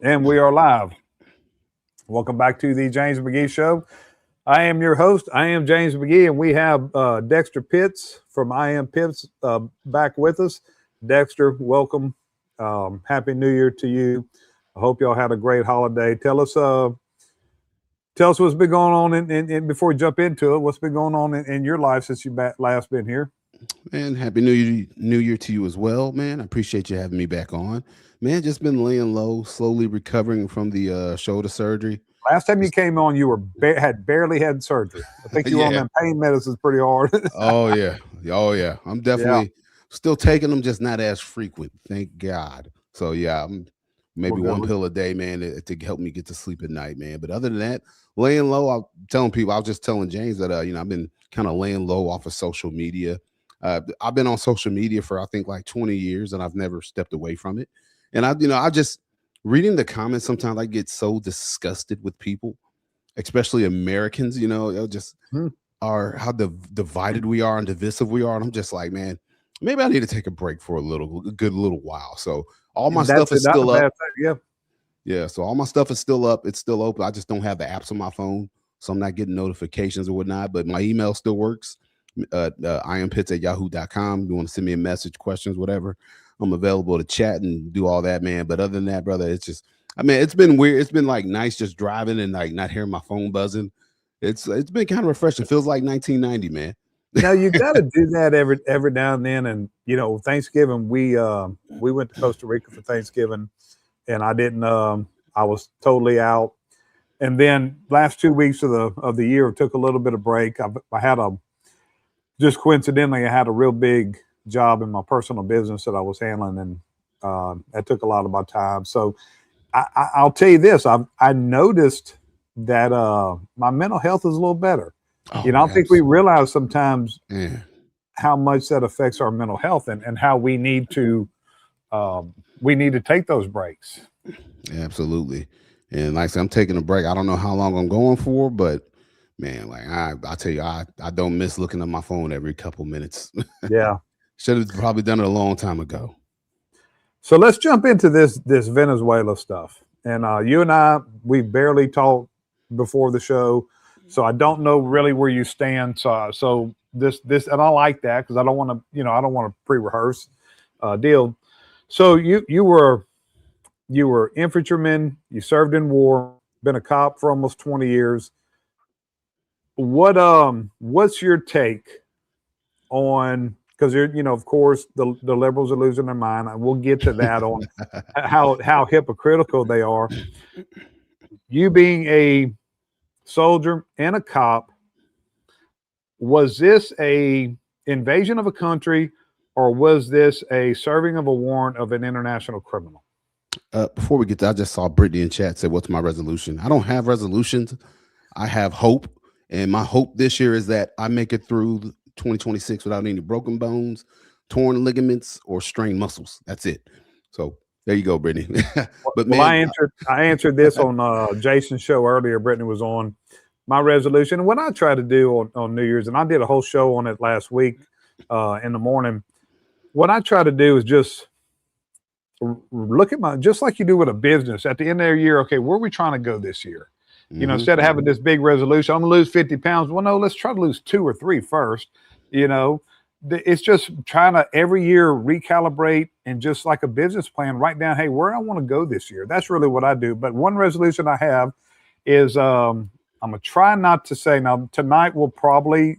And we are live. Welcome back to the James McGee Show. I am your host. I am James McGee, and we have Dexter Pitts from I Am Pitts back with us. Dexter, welcome. Happy New Year to you. I hope y'all had a great holiday. Tell us what's been going on, and before we jump into it, what's been going on in your life since you last been here? Man, happy New Year to you as well, man. I appreciate you having me back on. Man, just been laying low, slowly recovering from the shoulder surgery. Last time you Just- came on, you were had barely had surgery. I think you were on yeah. them pain medicines pretty hard. Oh yeah. Oh yeah. I'm Yeah. definitely still taking them, just not as frequent. Thank God. So yeah, I'm Well, maybe one good. pill a day, man, to help me get to sleep at night, man. But other than that, laying low. I'm telling people. I was just telling James that I've been kind of laying low off of social media. I've been on social media for I think like 20 years, and I've never stepped away from it. And I just reading the comments. Sometimes I get so disgusted with people, especially Americans. They'll just Hmm. are how divided we are and divisive we are. And I'm just like, man, maybe I need to take a break for a good little while. So all my That's stuff is not a still up. bad thing. Yeah. Yeah, so all my stuff is still up. It's still open. I just don't have the apps on my phone, so I'm not getting notifications or whatnot. But my email still works. IamPits@yahoo.com. You want to send me a message, questions, whatever. I'm available to chat and do all that, man. But other than that, brother, it's just, I mean, it's been weird. It's been like nice just driving and like not hearing my phone buzzing. It's been kind of refreshing. Feels like 1990, man. Now you got to do that every now and then. And Thanksgiving we went to Costa Rica for Thanksgiving, and I didn't. I was totally out. And then last 2 weeks of the year took a little bit of break. I had just coincidentally I had a real big job in my personal business that I was handling, and that took a lot of my time. So I'll tell you this: I noticed that my mental health is a little better. Oh, I don't think we absolutely. realize sometimes Yeah, how much that affects our mental health, and how um, we need to take those breaks. absolutely. And like I said, I'm taking a break. I don't know how long I'm going for, but man, like I tell you, I don't miss looking at my phone every couple minutes. Yeah. Should have probably done it a long time ago. So let's jump into this Venezuela stuff. And you and I, we barely talked before the show, so I don't know really where you stand. So this, and I like that because I don't want to, I don't want to pre-rehearse deal. So you were infantryman, you served in war, been a cop for almost 20 years. What's your take on, because you're, of course the liberals are losing their mind, and we'll get to that on how hypocritical they are. You being a soldier and a cop, was this a invasion of a country, or was this a serving of a warrant of an international criminal? Before we get to, I just saw Brittany in chat say, "What's my resolution?" I don't have resolutions. I have hope, and my hope this year is that I make it through 2026 without any broken bones, torn ligaments, or strained muscles. That's it. So there you go, Brittany. But Well, man, I answered this on Jason's show earlier. Brittany was on my resolution. And what I try to do on New Year's, and I did a whole show on it last week in the morning. What I try to do is just look at just like you do with a business at the end of the year. Okay, where are we trying to go this year? mhm. Instead of having this big resolution, I'm gonna lose 50 pounds. Well, no, let's try to lose 2 or 3 first. You know, it's just trying to every year recalibrate, and just like a business plan, write down, hey, where I want to go this year. That's really what I do. But one resolution I have is I'm gonna try not to say, now tonight I'll probably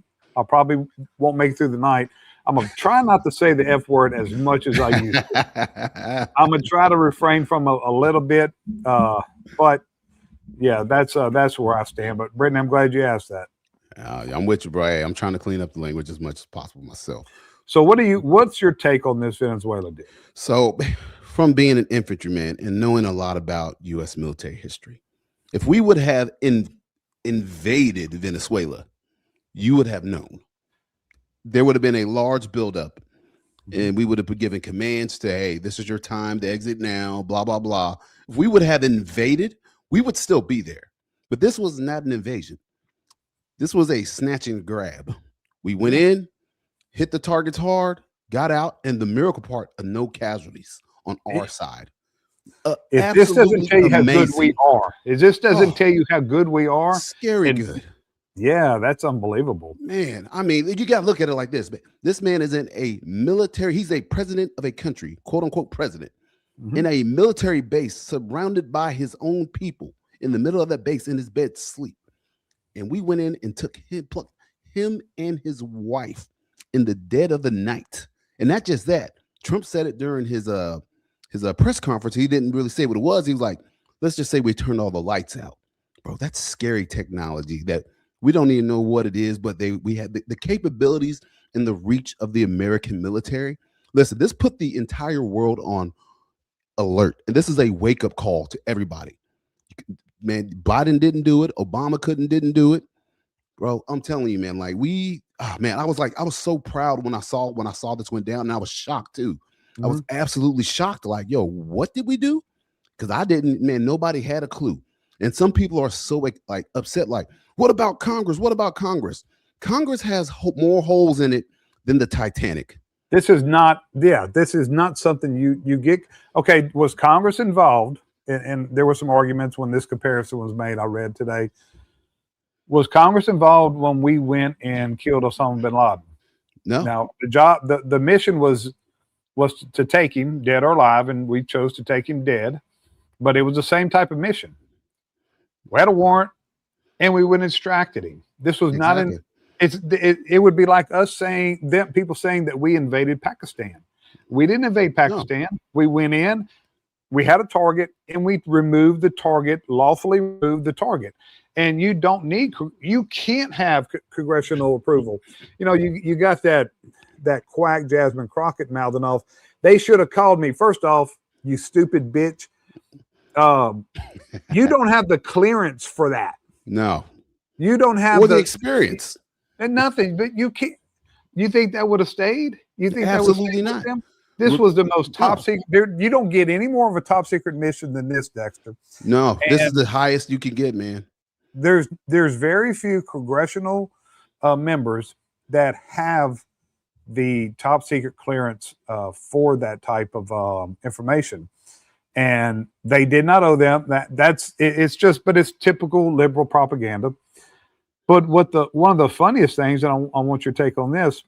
won't make it through the night. I'm gonna try not to say the F word as much as I used to. I'm gonna try to refrain from a little bit, but yeah, that's where I stand. But Brittany, I'm glad you asked that. I'm with you, bro. Hey, I'm trying to clean up the language as much as possible myself. So what's your take on this Venezuela deal? So, from being an infantryman and knowing a lot about U.S. military history, if we would have invaded Venezuela, you would have known. There would have been a large buildup, Mhm. and we would have been given commands to, hey, this is your time to exit now, blah, blah, blah. If we would have invaded, we would still be there. But this was not an invasion. This was a snatch and grab. We went Yeah. in, hit the targets hard, got out, and the miracle part of no casualties on our It- side. If this doesn't Absolutely tell you how good we amazing. are, if this doesn't tell you how good we are, Scary and good. yeah, that's unbelievable. Man, I mean, you got to look at it like this. This man is in a military, he's a president of a country, quote unquote president, in a military base surrounded by his own people in the middle of that base in his bed sleep. And we went in and plucked him and his wife in the dead of the night. And not just that, Trump said it during his press conference. He didn't really say what it was. He was like, let's just say we turned all the lights out. Bro, that's scary technology that we don't even know what it is, but we had the capabilities and the reach of the American military. Listen, this put the entire world on alert. And this is a wake-up call to everybody. Man, Biden didn't do it. Obama didn't do it. Bro, I'm telling you, man, like I was so proud when I saw this went down, and I was shocked too. I was absolutely shocked. Like, yo, what did we do? Because I didn't, man, nobody had a clue. And some people are so like upset, like, what about Congress? What about Congress? Congress has more holes in it than the Titanic. This is not something you get. Okay, was Congress involved? And there were some arguments when this comparison was made. I read today. Was Congress involved when we went and killed Osama bin Laden? No. Now the mission was to take him dead or alive, and we chose to take him dead. But it was the same type of mission. We had a warrant, and we went and extracted him. This was not in. It would be like us people saying that we invaded Pakistan. We didn't invade Pakistan. No. We went in, we had a target, and we removed the target, lawfully removed the target. And you can't have congressional approval. You know, you got that quack Jasmine Crockett mouthing off. They should have called me. First off, you stupid bitch. You don't have the clearance for that. No. You don't have the experience. And nothing, but you can't. You think that would have stayed? You think absolutely that would not? This was the most top secret. You don't get any more of a top secret mission than this, Dexter. No, this is the highest you can get, man. There's very few congressional members that have the top secret clearance for that type of information, and they did not owe them that. But it's typical liberal propaganda. But one of the funniest things, and I want your take on this,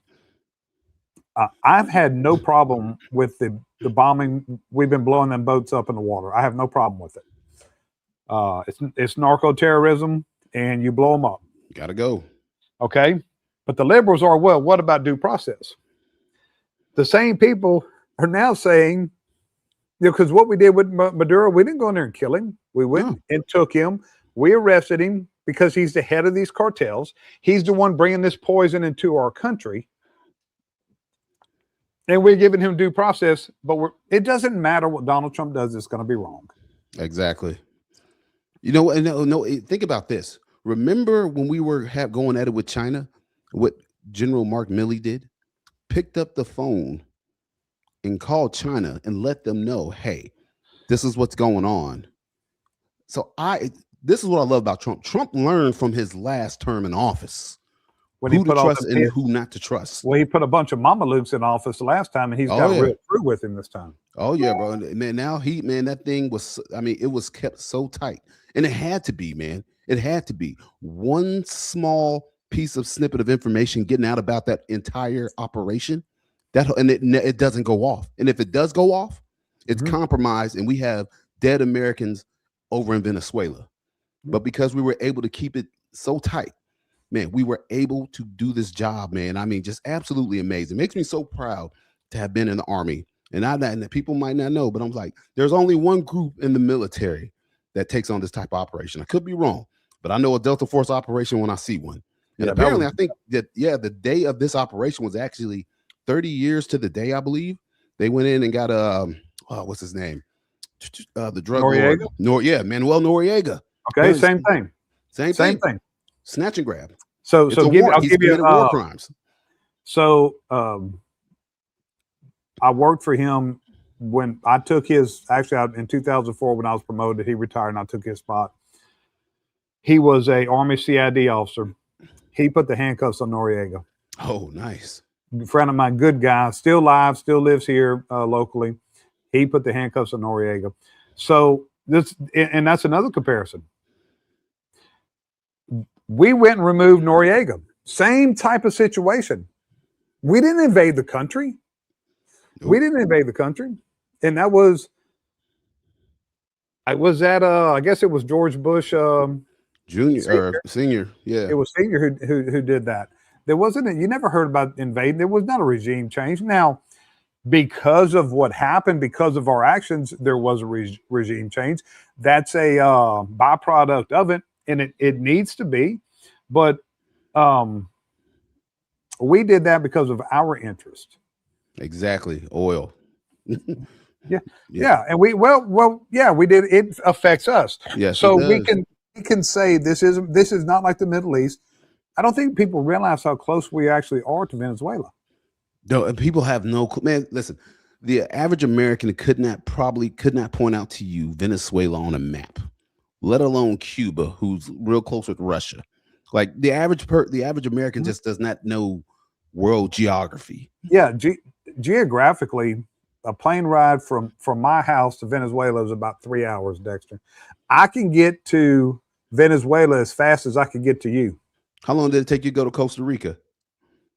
I've had no problem with the bombing. We've been blowing them boats up in the water. I have no problem with it. It's narco-terrorism, and you blow them up. Gotta go. Okay? But the liberals are, well, what about due process? The same people are now saying, because what we did with Maduro, we didn't go in there and kill him. We went and took him. We arrested him because he's the head of these cartels. He's the one bringing this poison into our country. And we're giving him due process, but it doesn't matter what Donald Trump does. It's going to be wrong. Exactly. You know, no, think about this. Remember when we were going at it with China, what General Mark Milley did? Picked up the phone and called China and let them know, hey, this is what's going on. So this is what I love about Trump. Trump learned from his last term in office who to trust and who not to trust. Well, he put a bunch of mamalukes in office the last time, and he's got real through with him this time. Oh yeah, bro. Man, now that thing was, it was kept so tight, and it had to be, man. It had to be. One small piece of snippet of information getting out about that entire operation, it doesn't go off. And if it does go off, it's compromised, and we have dead Americans over in Venezuela. But because we were able to keep it so tight, man, we were able to do this job, man. I mean, just absolutely amazing. It makes me so proud to have been in the Army. And people might not know, but I'm like, there's only one group in the military that takes on this type of operation. I could be wrong, but I know a Delta Force operation when I see one. And apparently I think that, the day of this operation was actually 30 years to the day, I believe. They went in and got, what's his name? The drug Noriega? lord. Manuel Noriega. Okay, same thing. Same thing. Snatch and grab. So I'll give you war crimes. So I worked for him when I took in 2004 when I was promoted. He retired and I took his spot. He was a Army CID officer. He put the handcuffs on Noriega. Oh, nice. A friend of mine, good guy, still alive, still lives here locally. He put the handcuffs on Noriega. So and that's another comparison. We went and removed Noriega. Same type of situation. We didn't invade the country. Nope. We didn't invade the country. And that was, I guess it was George Bush Junior or senior. Yeah. It was Senior who did that. There wasn't, you never heard about invading. There was not a regime change. Now, because of what happened, because of our actions, there was a regime change. That's a byproduct of it, and it needs to be. But we did that because of our interest. Exactly. Oil. Yeah. And we did. It affects us. Yes. So we can say this is not like the Middle East. I don't think people realize how close we actually are to Venezuela. No, and people have no clue. Man, listen, the average American could not point out to you Venezuela on a map, let alone Cuba, who's real close with Russia. Like the average American just does not know world geography. Yeah, geographically, a plane ride from my house to Venezuela is about 3 hours, Dexter. I can get to Venezuela as fast as I could get to you. How long did it take you to go to Costa Rica?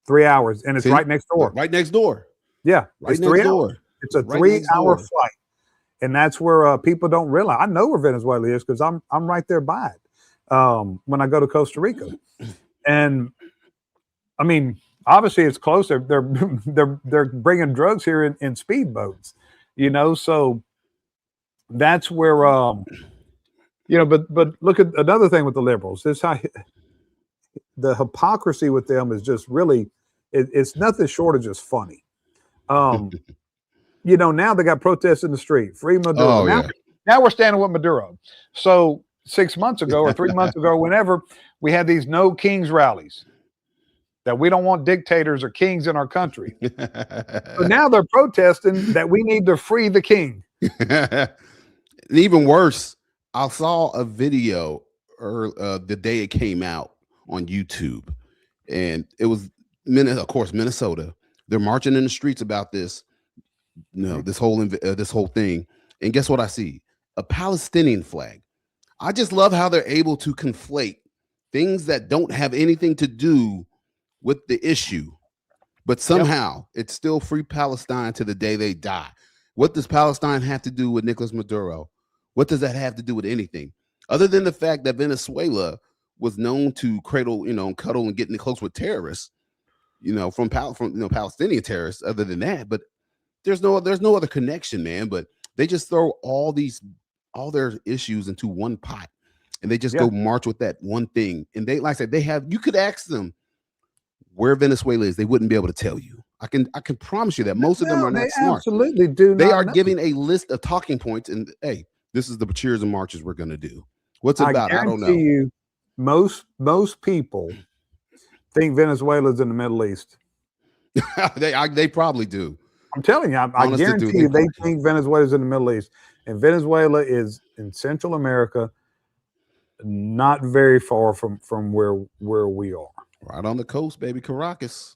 3 hours, and it's right next door. Right next door. Yeah, right it's next 3 door. hours. It's a 3 hour flight, and that's where people don't realize. I know where Venezuela is because I'm right there by it when I go to Costa Rica, and I mean, obviously it's close. They're bringing drugs here in speedboats, So that's where But look at another thing with the liberals. This how the hypocrisy with them is just really. It's nothing short of just funny. Now they got protests in the street, free Maduro. Now we're standing with Maduro. So 6 months ago or 3 months ago, whenever we had these no kings rallies, that we don't want dictators or kings in our country. So now they're protesting that we need to free the king. And even worse, I saw a video the day it came out on YouTube, and it was of course Minnesota. They're marching in the streets about this, this whole thing. And guess what I see? A Palestinian flag. I just love how they're able to conflate things that don't have anything to do with the issue, but somehow it's still free Palestine to the day they die. What does Palestine have to do with Nicolás Maduro? What does that have to do with anything other than the fact that Venezuela was known to cuddle and get close with terrorists, from Palestinian terrorists? Other than that, but there's no other connection, man. But they just throw all their issues into one pot, and they just go march with that one thing. And they, like I said, you could ask them where Venezuela is, they wouldn't be able to tell you. I can promise you that most of them are not smart. Absolutely do. They are giving a list of talking points, and hey, this is the cheers and marches we're going to do. What's it about? I don't know. You, most people think Venezuela's in the Middle East. They probably do. I'm telling you, I guarantee you, they think Venezuela's in the Middle East, and Venezuela is in Central America, not very far from where we are. Right on the coast, baby, Caracas.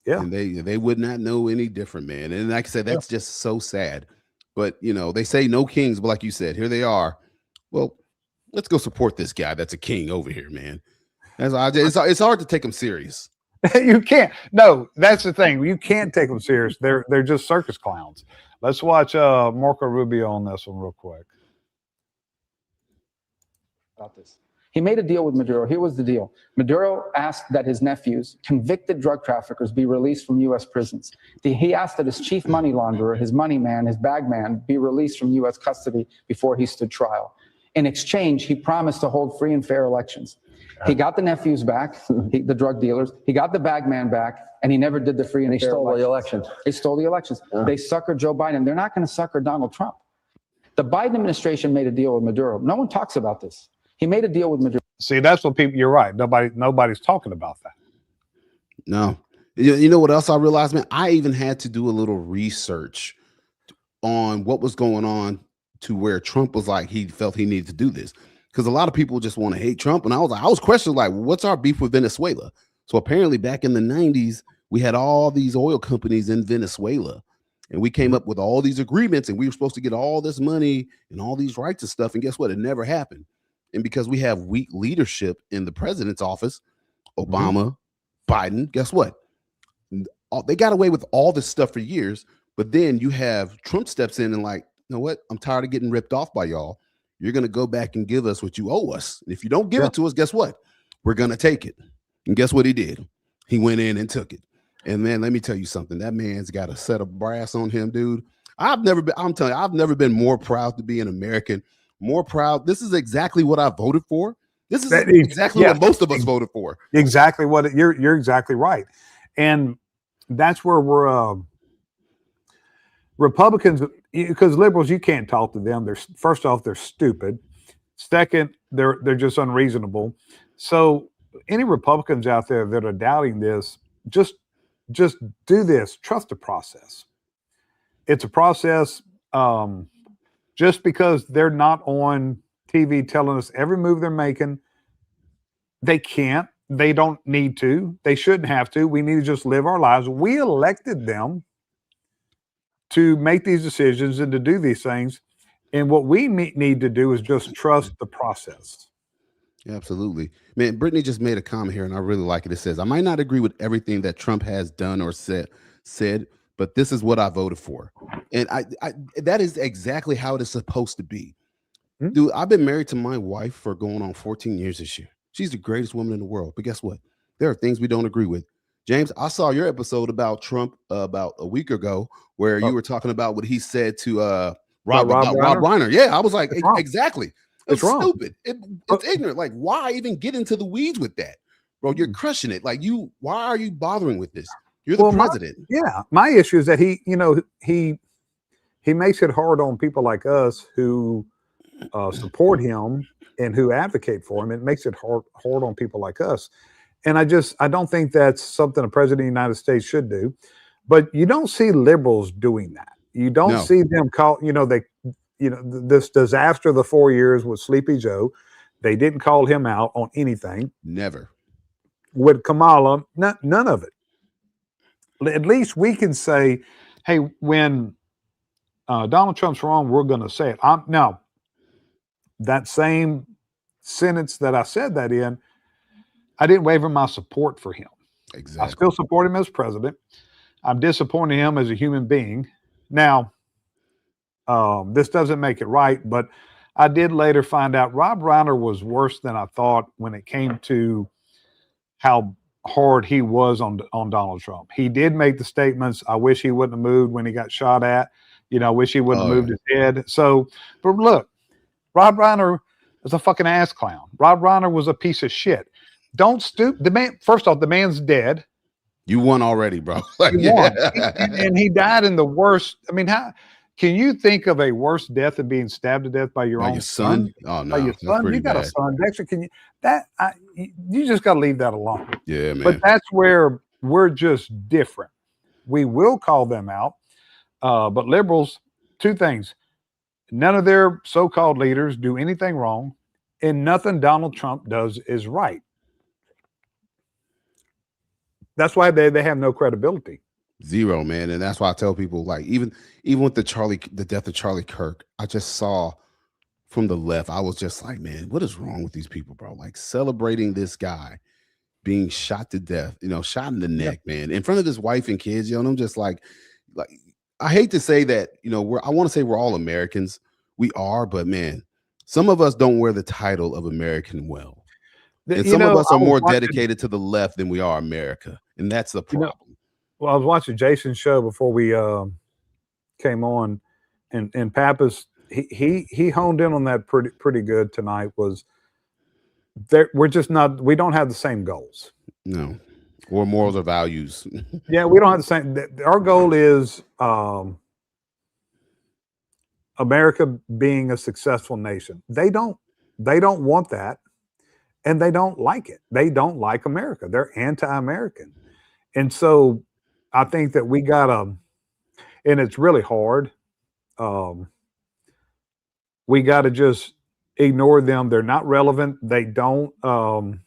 Yeah, and they would not know any different, man. And like I said, that's just so sad. But they say no kings, but like you said, here they are. Well, let's go support this guy that's a king over here, man. It's hard to take him serious. You can't. No, that's the thing. You can't take them serious. They're just circus clowns. Let's watch Marco Rubio on this one real quick. About this. He made a deal with Maduro. Here was the deal. Maduro asked that his nephews, convicted drug traffickers, be released from U.S. prisons. He asked that his chief money launderer, his money man, his bag man, be released from U.S. custody before he stood trial. In exchange, he promised to hold free and fair elections. He got the nephews back, the drug dealers. He got the bag man back, and he never did the free and fair elections. They stole the elections. They suckered Joe Biden. They're not going to sucker Donald Trump. The Biden administration made a deal with Maduro. No one talks about this. He made a deal with Maduro. See, that's what people. You're right. Nobody's talking about that. No. You know what else I realized, man? I even had to do a little research on what was going on to where Trump was like he felt he needed to do this, because a lot of people just want to hate Trump, and I was questioning like, what's our beef with Venezuela? So apparently, back in the 90s, we had all these oil companies in Venezuela, And we came up with all these agreements, and we were supposed to get all this money and all these rights and stuff. And guess what? It never happened. And because we have weak leadership in the president's office, Obama, Biden, guess what? They got away with all this stuff for years. But then you have Trump steps in and like, you know what? I'm tired of getting ripped off by y'all. You're going to go back and give us what you owe us. And if you don't give it to us, guess what? We're going to take it. And guess what he did? He went in and took it. And man, let me tell you something. That man's got a set of brass on him, dude. I'm telling you, I've never been more proud to be an American, more proud. This is exactly what I voted for. This is exactly what most of us voted for. Exactly what you're exactly right. And that's where we're Republicans, because liberals, you can't talk to them. First off, they're stupid. Second, they're just unreasonable. So any Republicans out there that are doubting this, just do this. Trust the process. It's a process. Just because they're not on TV telling us every move they're making, they can't. They don't need to. They shouldn't have to. We need to just live our lives. We elected them to make these decisions and to do these things. And what we need to do is just trust the process. Absolutely. Man, Brittany just made a comment here, and I really like it. It says, I might not agree with everything that Trump has done or said, but this is what I voted for. And I that is exactly how it is supposed to be. Dude, I've been married to my wife for going on 14 years this year. She's the greatest woman in the world. But guess what? There are things we don't agree with. James, I saw your episode about Trump about a week ago where you were talking about what he said to Rob Reiner. Yeah, I was like, exactly. It's stupid. It's ignorant. Like, why even get into the weeds with that? Bro, you're crushing it. Like, why are you bothering with this? You're the president. My issue is that he makes it hard on people like us who support him and who advocate for him. It makes it hard on people like us. And I don't think that's something a president of the United States should do. But you don't see liberals doing that. You don't see them call, this disaster of the 4 years with Sleepy Joe. They didn't call him out on anything. Never. With Kamala, none of it. At least we can say, hey, when Donald Trump's wrong, we're going to say it. Now, that same sentence that I said that in, I didn't waver my support for him. Exactly. I still support him as president. I'm disappointed in him as a human being. Now, this doesn't make it right, but I did later find out Rob Reiner was worse than I thought when it came to how hard he was on Donald Trump. He did make the statements, I wish he wouldn't have moved when he got shot at. I wish he wouldn't have moved his head. So, but look, Rob Reiner is a fucking ass clown. Rob Reiner was a piece of shit. Don't stoop. The man, first off, the man's dead. You won already, bro. He won. And he died in the worst. I mean, how can you think of a worse death than being stabbed to death by your own son? Oh no, by your son. You got a son. Dexter, you just got to leave that alone. Yeah, man. But that's where we're just different. We will call them out. But liberals, two things. None of their so-called leaders do anything wrong, and nothing Donald Trump does is right. That's why they have no credibility. Zero, man. And that's why I tell people, like, even with the death of Charlie Kirk, I just saw from the left, I was just like, man, what is wrong with these people, bro? Like, celebrating this guy being shot to death, shot in the neck, man, in front of his wife and kids, and I'm just like I hate to say that, I want to say we're all Americans. We are, but man, some of us don't wear the title of American well. And some of us are more dedicated to the left than we are America. And that's the problem. Well, I was watching Jason's show before we came on, and Pappas, he honed in on that pretty good tonight. Was there? We don't have the same goals. No. Or morals or values. Yeah, we don't have the same. Our goal is America being a successful nation. They don't want that, and they don't like it. They don't like America. They're anti-American, and so I think that we gotta, and it's really hard. We gotta just ignore them. They're not relevant. They don't.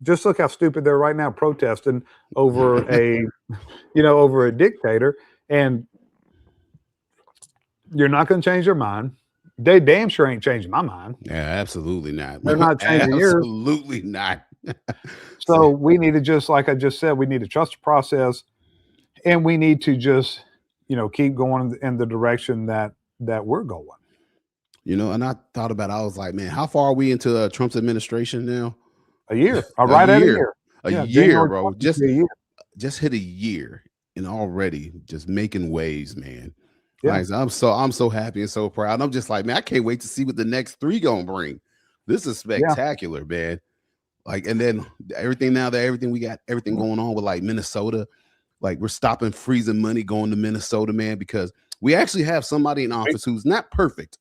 Just look how stupid they're right now protesting over over a dictator. And You're not going to change their mind. They damn sure ain't changing my mind. Yeah, absolutely not. They're not changing yours. Absolutely not. So we need to just, like I just said, we need to trust the process, and we need to just, keep going in the direction that we're going. And I thought about it. I was like, man, how far are we into Trump's administration now? A year. Right at a year. A year, bro. Just hit a year and already just making waves, man. Yeah. Like, I'm so happy and so proud. I'm just like, man, I can't wait to see what the next 3 gonna bring. This is spectacular, man. Like, and then everything we got everything going on with like Minnesota, like we're stopping freezing money going to Minnesota, man, because we actually have somebody in office who's not perfect,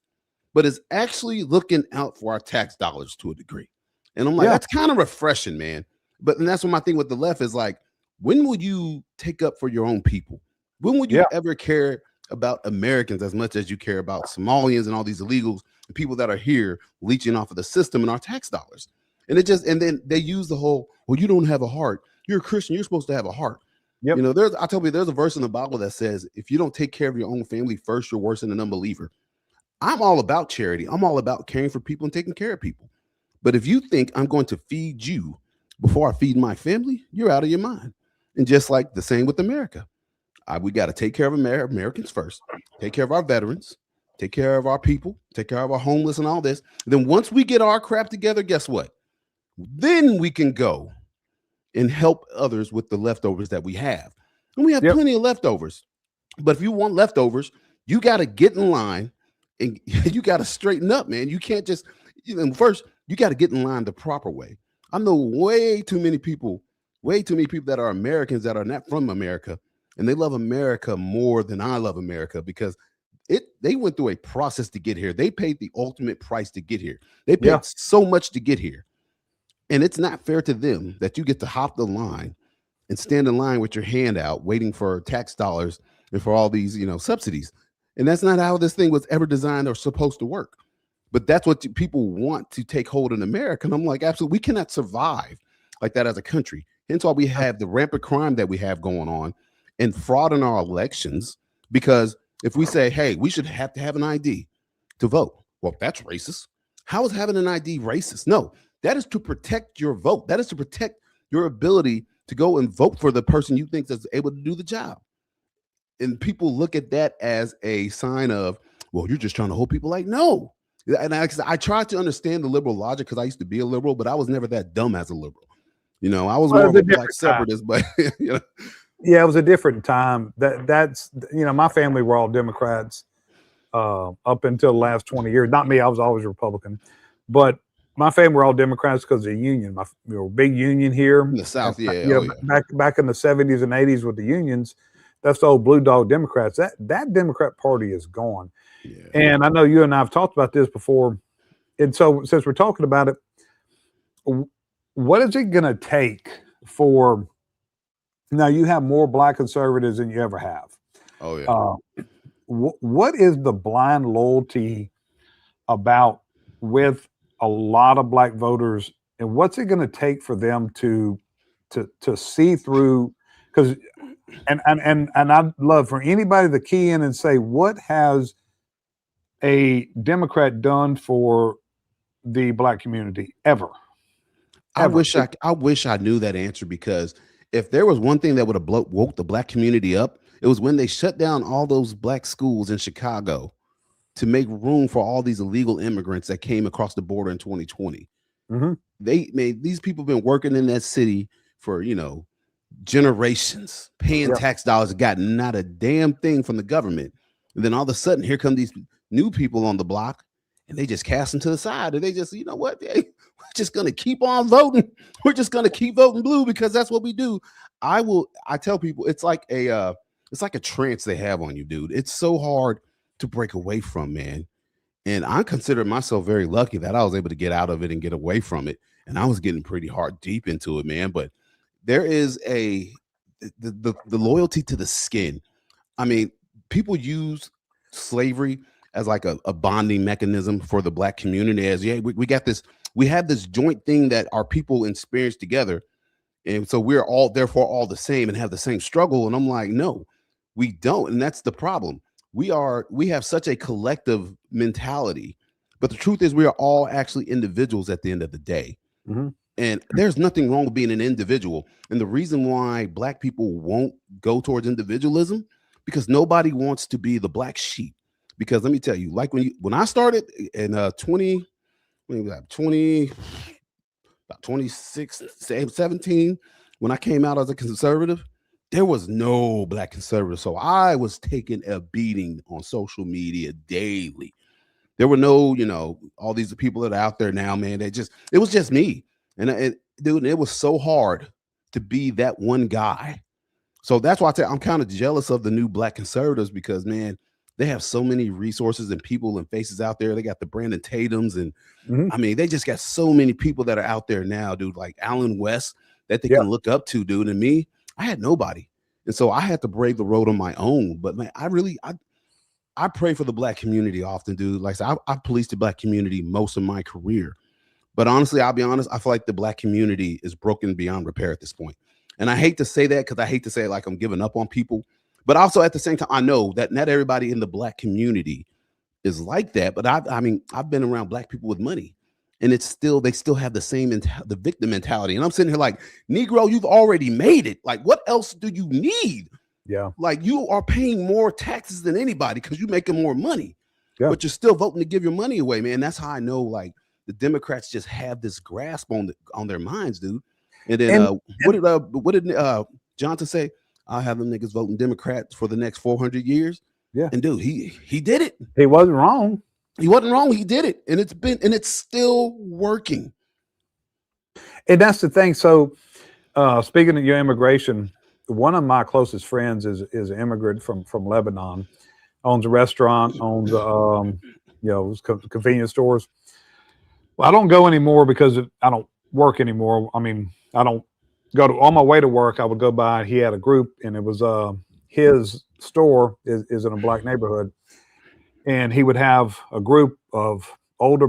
but is actually looking out for our tax dollars to a degree. And I'm like, that's kind of refreshing, man. But and that's what my thing with the left is like, when would you take up for your own people? When would you ever care about Americans as much as you care about Somalians and all these illegals and people that are here leeching off of the system and our tax dollars? And then they use the whole, well, you don't have a heart. You're a Christian. You're supposed to have a heart. Yep. There's a verse in the Bible that says, if you don't take care of your own family first, you're worse than an unbeliever. I'm all about charity. I'm all about caring for people and taking care of people. But if you think I'm going to feed you before I feed my family, you're out of your mind. And just like the same with America, we got to take care of Americans first, take care of our veterans, take care of our people, take care of our homeless and all this. Then once we get our crap together, guess what? Then we can go and help others with the leftovers that we have. And we have plenty of leftovers. But if you want leftovers, you got to get in line and you got to straighten up, man. You can't just, first, you got to get in line the proper way. I know way too many people that are Americans that are not from America, and they love America more than I love America because they went through a process to get here. They paid the ultimate price to get here. They paid so much to get here. And it's not fair to them that you get to hop the line and stand in line with your hand out, waiting for tax dollars and for all these, subsidies. And that's not how this thing was ever designed or supposed to work. But that's what people want to take hold in America. And I'm like, absolutely, we cannot survive like that as a country. Hence why we have the rampant crime that we have going on and fraud in our elections. Because if we say, hey, we should have to have an ID to vote, well, that's racist. How is having an ID racist? No, that is to protect your vote. That is to protect your ability to go and vote for the person you think is able to do the job. And people look at that as a sign of, well, you're just trying to hold people. Like, no. And I tried to understand the liberal logic because I used to be a liberal, but I was never that dumb as a liberal. I was more of a black separatist, but Yeah, it was a different time. That's my family were all Democrats up until the last 20 years. Not me, I was always Republican. But my family were all Democrats because of the union. We were a big union here in the South. Back in the 70s and 80s with the unions. That's the old blue dog Democrats. That Democrat Party is gone. Yeah. And I know you and I have talked about this before. And so since we're talking about it, what is it going to take for now? You have more black conservatives than you ever have. Oh, yeah. What is the blind loyalty about with a lot of black voters, and what's it going to take for them to see through? Because and I'd love for anybody to key in and say, what has a Democrat done for the black community ever? I wish I knew that answer, because if there was one thing that would have woke the black community up, it was when they shut down all those black schools in Chicago to make room for all these illegal immigrants that came across the border in 2020. Mm-hmm. These people been working in that city for, generations, paying tax dollars, got not a damn thing from the government. And then all of a sudden, here come these new people on the block, and they just cast them to the side, and they just, you know what? Hey, we're just going to keep on voting. We're just going to keep voting blue because that's what we do. I tell people it's like a trance they have on you, dude. It's so hard to break away from, man. And I consider myself very lucky that I was able to get out of it and get away from it. And I was getting pretty deep into it, man. But there is the loyalty to the skin. I mean, people use slavery as like a bonding mechanism for the black community, as we have this joint thing that our people experience together. And so we're all therefore all the same and have the same struggle. And I'm like, no, we don't. And that's the problem. we have such a collective mentality, but the truth is we are all actually individuals at the end of the day. Mm-hmm. And there's nothing wrong with being an individual. And the reason why Black people won't go towards individualism, because nobody wants to be the black sheep. Because let me tell you, like when I started in 26, 17, when I came out as a conservative, there was no Black conservative. So I was taking a beating on social media daily. There were no, all these people that are out there now, man. It was just me. And dude, it was so hard to be that one guy. So that's why I'm kind of jealous of the new Black conservatives, because, man, they have so many resources and people and faces out there. They got the Brandon Tatums, and I mean, they just got so many people that are out there now, dude, like Alan West, that they can look up to, dude. And me, I had nobody. And so I had to brave the road on my own. But man, I pray for the Black community often, dude. Like I said, I policed the Black community most of my career. But honestly, I'll be honest, I feel like the Black community is broken beyond repair at this point. And I hate to say that, because I hate to say it like I'm giving up on people. But also at the same time, I know that not everybody in the Black community is like that. But I've been around Black people with money, and they still have the same the victim mentality. And I'm sitting here like, Negro, you've already made it. Like, what else do you need? Yeah. Like, you are paying more taxes than anybody because you're making more money. Yeah. But you're still voting to give your money away, man. That's how I know, like, the Democrats just have this grasp on their minds, dude. And then what did Johnson say? I'll have them niggas voting Democrats for the next 400 years. Yeah. And dude, he did it. He wasn't wrong. He wasn't wrong. He did it. And it's still working. And that's the thing. So speaking of your immigration, one of my closest friends is an immigrant from Lebanon, owns a restaurant, owns convenience stores. Well, I don't go anymore because I don't work anymore. I mean, I don't go to, on my way to work, I would go by, he had a group, and it was his store is in a Black neighborhood, and he would have a group of older,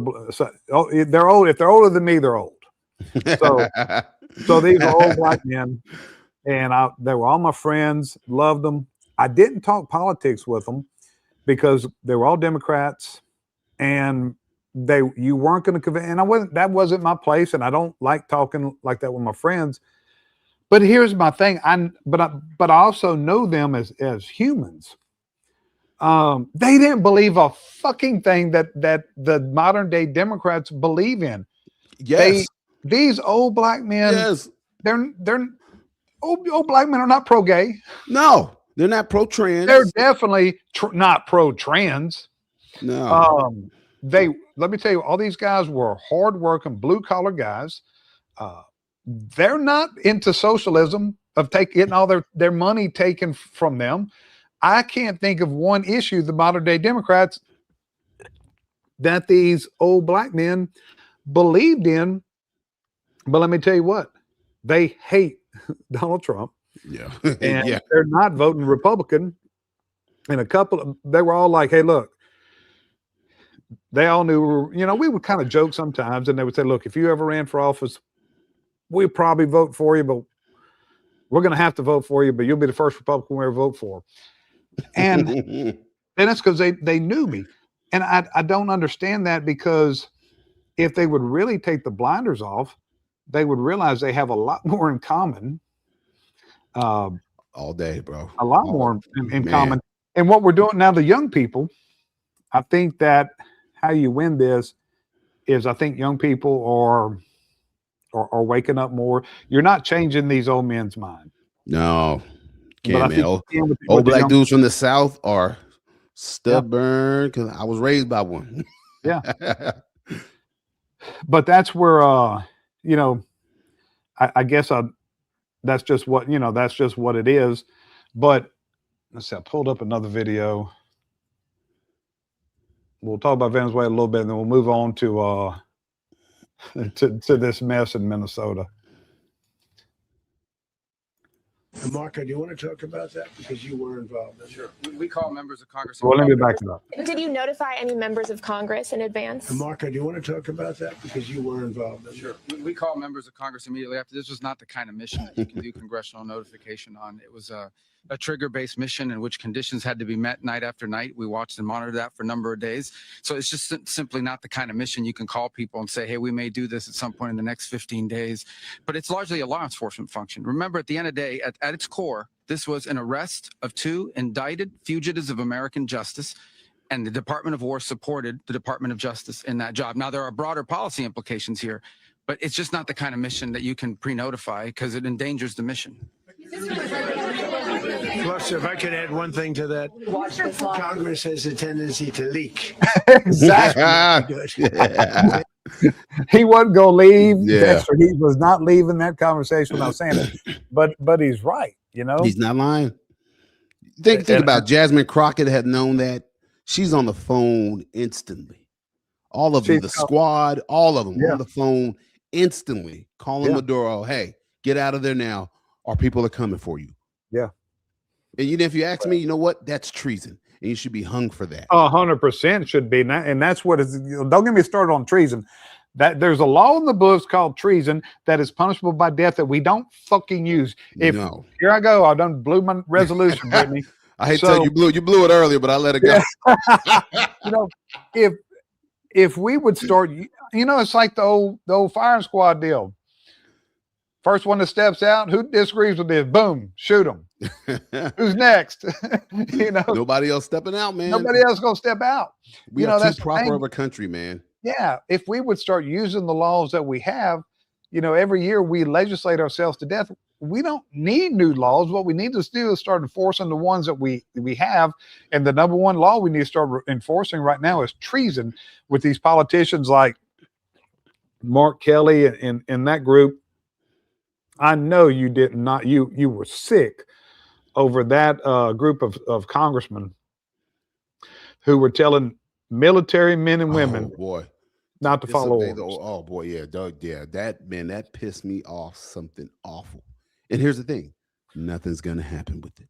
they're old. If they're older than me, they're old. So these are old Black men, and they were all my friends, loved them. I didn't talk politics with them because they were all Democrats, and you weren't going to convince, and that wasn't my place, and I don't like talking like that with my friends. But here's my thing. But I also know them as humans. They didn't believe a fucking thing that the modern day Democrats believe in. Yes. These old Black men. Yes. They're old Black men are not pro-gay. No, they're not pro-trans. They're definitely not pro-trans. No. Let me tell you, all these guys were hardworking, blue-collar guys. They're not into socialism of getting all their money taken from them. I can't think of one issue the modern day Democrats that these old Black men believed in. But let me tell you what, they hate Donald Trump. Yeah. And yeah. they're not voting Republican. And they were all like, hey, look, they all knew, we would kind of joke sometimes, and they would say, look, if you ever ran for office, we'd probably vote for you, but we're going to have to vote for you, but you'll be the first Republican we ever vote for. And that's because they knew me. And I don't understand that, because if they would really take the blinders off, they would realize they have a lot more in common. All day, bro. A lot more in common. And what we're doing now, the young people, I think that how you win this is, I think young people are waking up more. You're not changing these old men's mind. No, can't, man. Old with Black dudes from the South are stubborn, because I was raised by one. Yeah. But that's where, I guess that's just what it is. But let's see, I pulled up another video. We'll talk about Venezuela a little bit, and then we'll move on to this mess in Minnesota. Marco, do you want to talk about that? Because you were involved in it. Sure. We call members of Congress. Well, let me back it up. Did you notify any members of Congress in advance? Marco, do you want to talk about that? Because you were involved in it. Sure. We call members of Congress immediately after. This was not the kind of mission that you can do congressional notification on. It was a trigger-based mission in which conditions had to be met night after night. We watched and monitored that for a number of days. So it's just simply not the kind of mission you can call people and say, hey, we may do this at some point in the next 15 days. But it's largely a law enforcement function. Remember, at the end of the day, at its core, this was an arrest of 2 indicted fugitives of American justice, and the Department of War supported the Department of Justice in that job. Now, there are broader policy implications here, but it's just not the kind of mission that you can pre-notify because it endangers the mission. Plus, if I could add one thing to that, Congress has a tendency to leak. Exactly. Yeah. He wasn't going to leave. Yeah. Dexter, he was not leaving that conversation without saying it. But he's right. You know, He's not lying. Think about Jasmine Crockett had known that. She's on the phone instantly. All of them, the squad, all of them on the phone instantly, calling Maduro, hey, get out of there now, or people are coming for you. Yeah. And even if you ask me, you know what? That's treason, and you should be hung for that. 100% should be. And that's what is. Don't get me started on treason. That there's a law in the books called treason that is punishable by death that we don't fucking use. If here I go, I done blew my resolution, Brittany. I hate to tell you, you blew it earlier, but I let it go. You know, if we would start, you know, it's like the old firing squad deal. First one that steps out, who disagrees with this? Boom, shoot them. Who's next? You know, nobody else stepping out, man. Nobody else gonna step out. We are too proper of a country, man. Yeah, if we would start using the laws that we have, you know, every year we legislate ourselves to death. We don't need new laws. What we need to do is start enforcing the ones that we have. And the number one law we need to start enforcing right now is treason with these politicians like Mark Kelly and that group. I know you did not, you were sick over that group of congressmen who were telling military men and women not to follow orders. Oh boy, yeah, Doug, yeah, that pissed me off something awful. And here's the thing, nothing's gonna happen with it.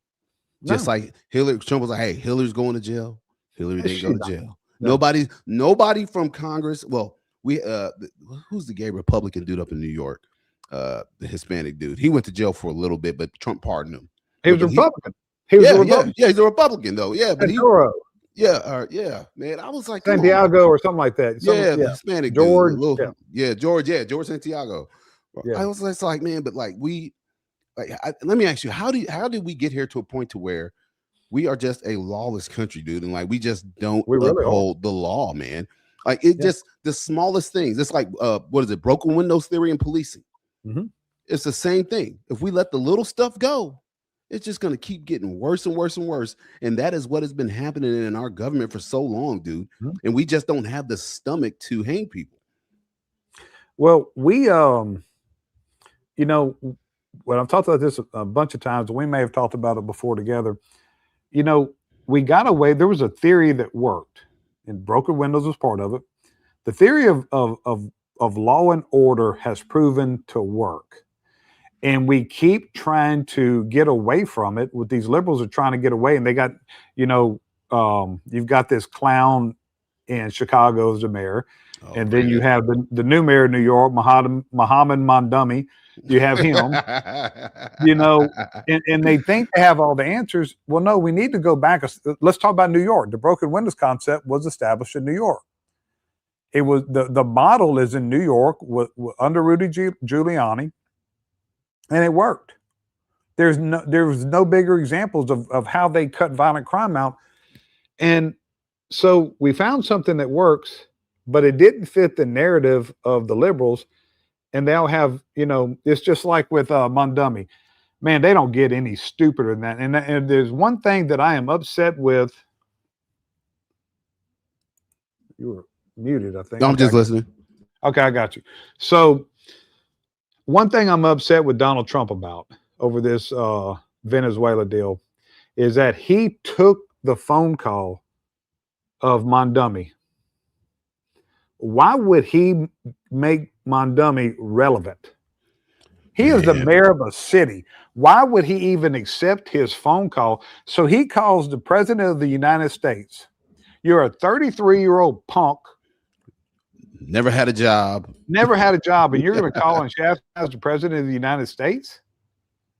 Just like Hillary, Trump was like, hey, Hillary's going to jail. Hillary didn't go to jail. No. Nobody from Congress. Well, who's the gay Republican dude up in New York? The Hispanic dude. He went to jail for a little bit, but Trump pardoned him. He was a Republican. He was a Republican. Yeah, he's a Republican though. Yeah, but Maduro. Yeah, man. I was like Santiago or something like that. The Hispanic George. Dude, George Santiago. Yeah. I was just like, man, but like let me ask you, how did we get here to a point to where we are just a lawless country, dude, and like we just don't uphold the law, man. Like it just the smallest things. It's like what is it? Broken windows theory in policing. Mm-hmm. It's the same thing. If we let the little stuff go, it's just going to keep getting worse and worse and worse. And that is what has been happening in our government for so long, dude. Mm-hmm. And we just don't have the stomach to hang people. Well, we, you know, when I've talked about this a bunch of times, we may have talked about it before together. You know, we got away. There was a theory that worked, and broken windows was part of it. The theory of law and order has proven to work. And we keep trying to get away from it. With these liberals are trying to get away, and they got, you know, you've got this clown in Chicago as the mayor, and then you have the new mayor of New York, Mohammed Mondumi. You have him, you know, and they think they have all the answers. Well, no, we need to go back. Let's talk about New York. The broken windows concept was established in New York. It was the model is in New York under Rudy Giuliani. And it worked. There was no bigger examples of how they cut violent crime out. And so we found something that works, but it didn't fit the narrative of the liberals. And they'll have, you know, it's just like with Mondumi. Man, they don't get any stupider than that. And there's one thing that I am upset with. You were muted, I think. No, I'm just listening. Okay, I got you. So one thing I'm upset with Donald Trump about over this Venezuela deal is that he took the phone call of Mondumi. Why would he make Mondumi relevant? He is the mayor of a city. Why would he even accept his phone call? So he calls the president of the United States. You're a 33-year-old punk. Never had a job. Never had a job, and you're going to call and chastise the president of the United States?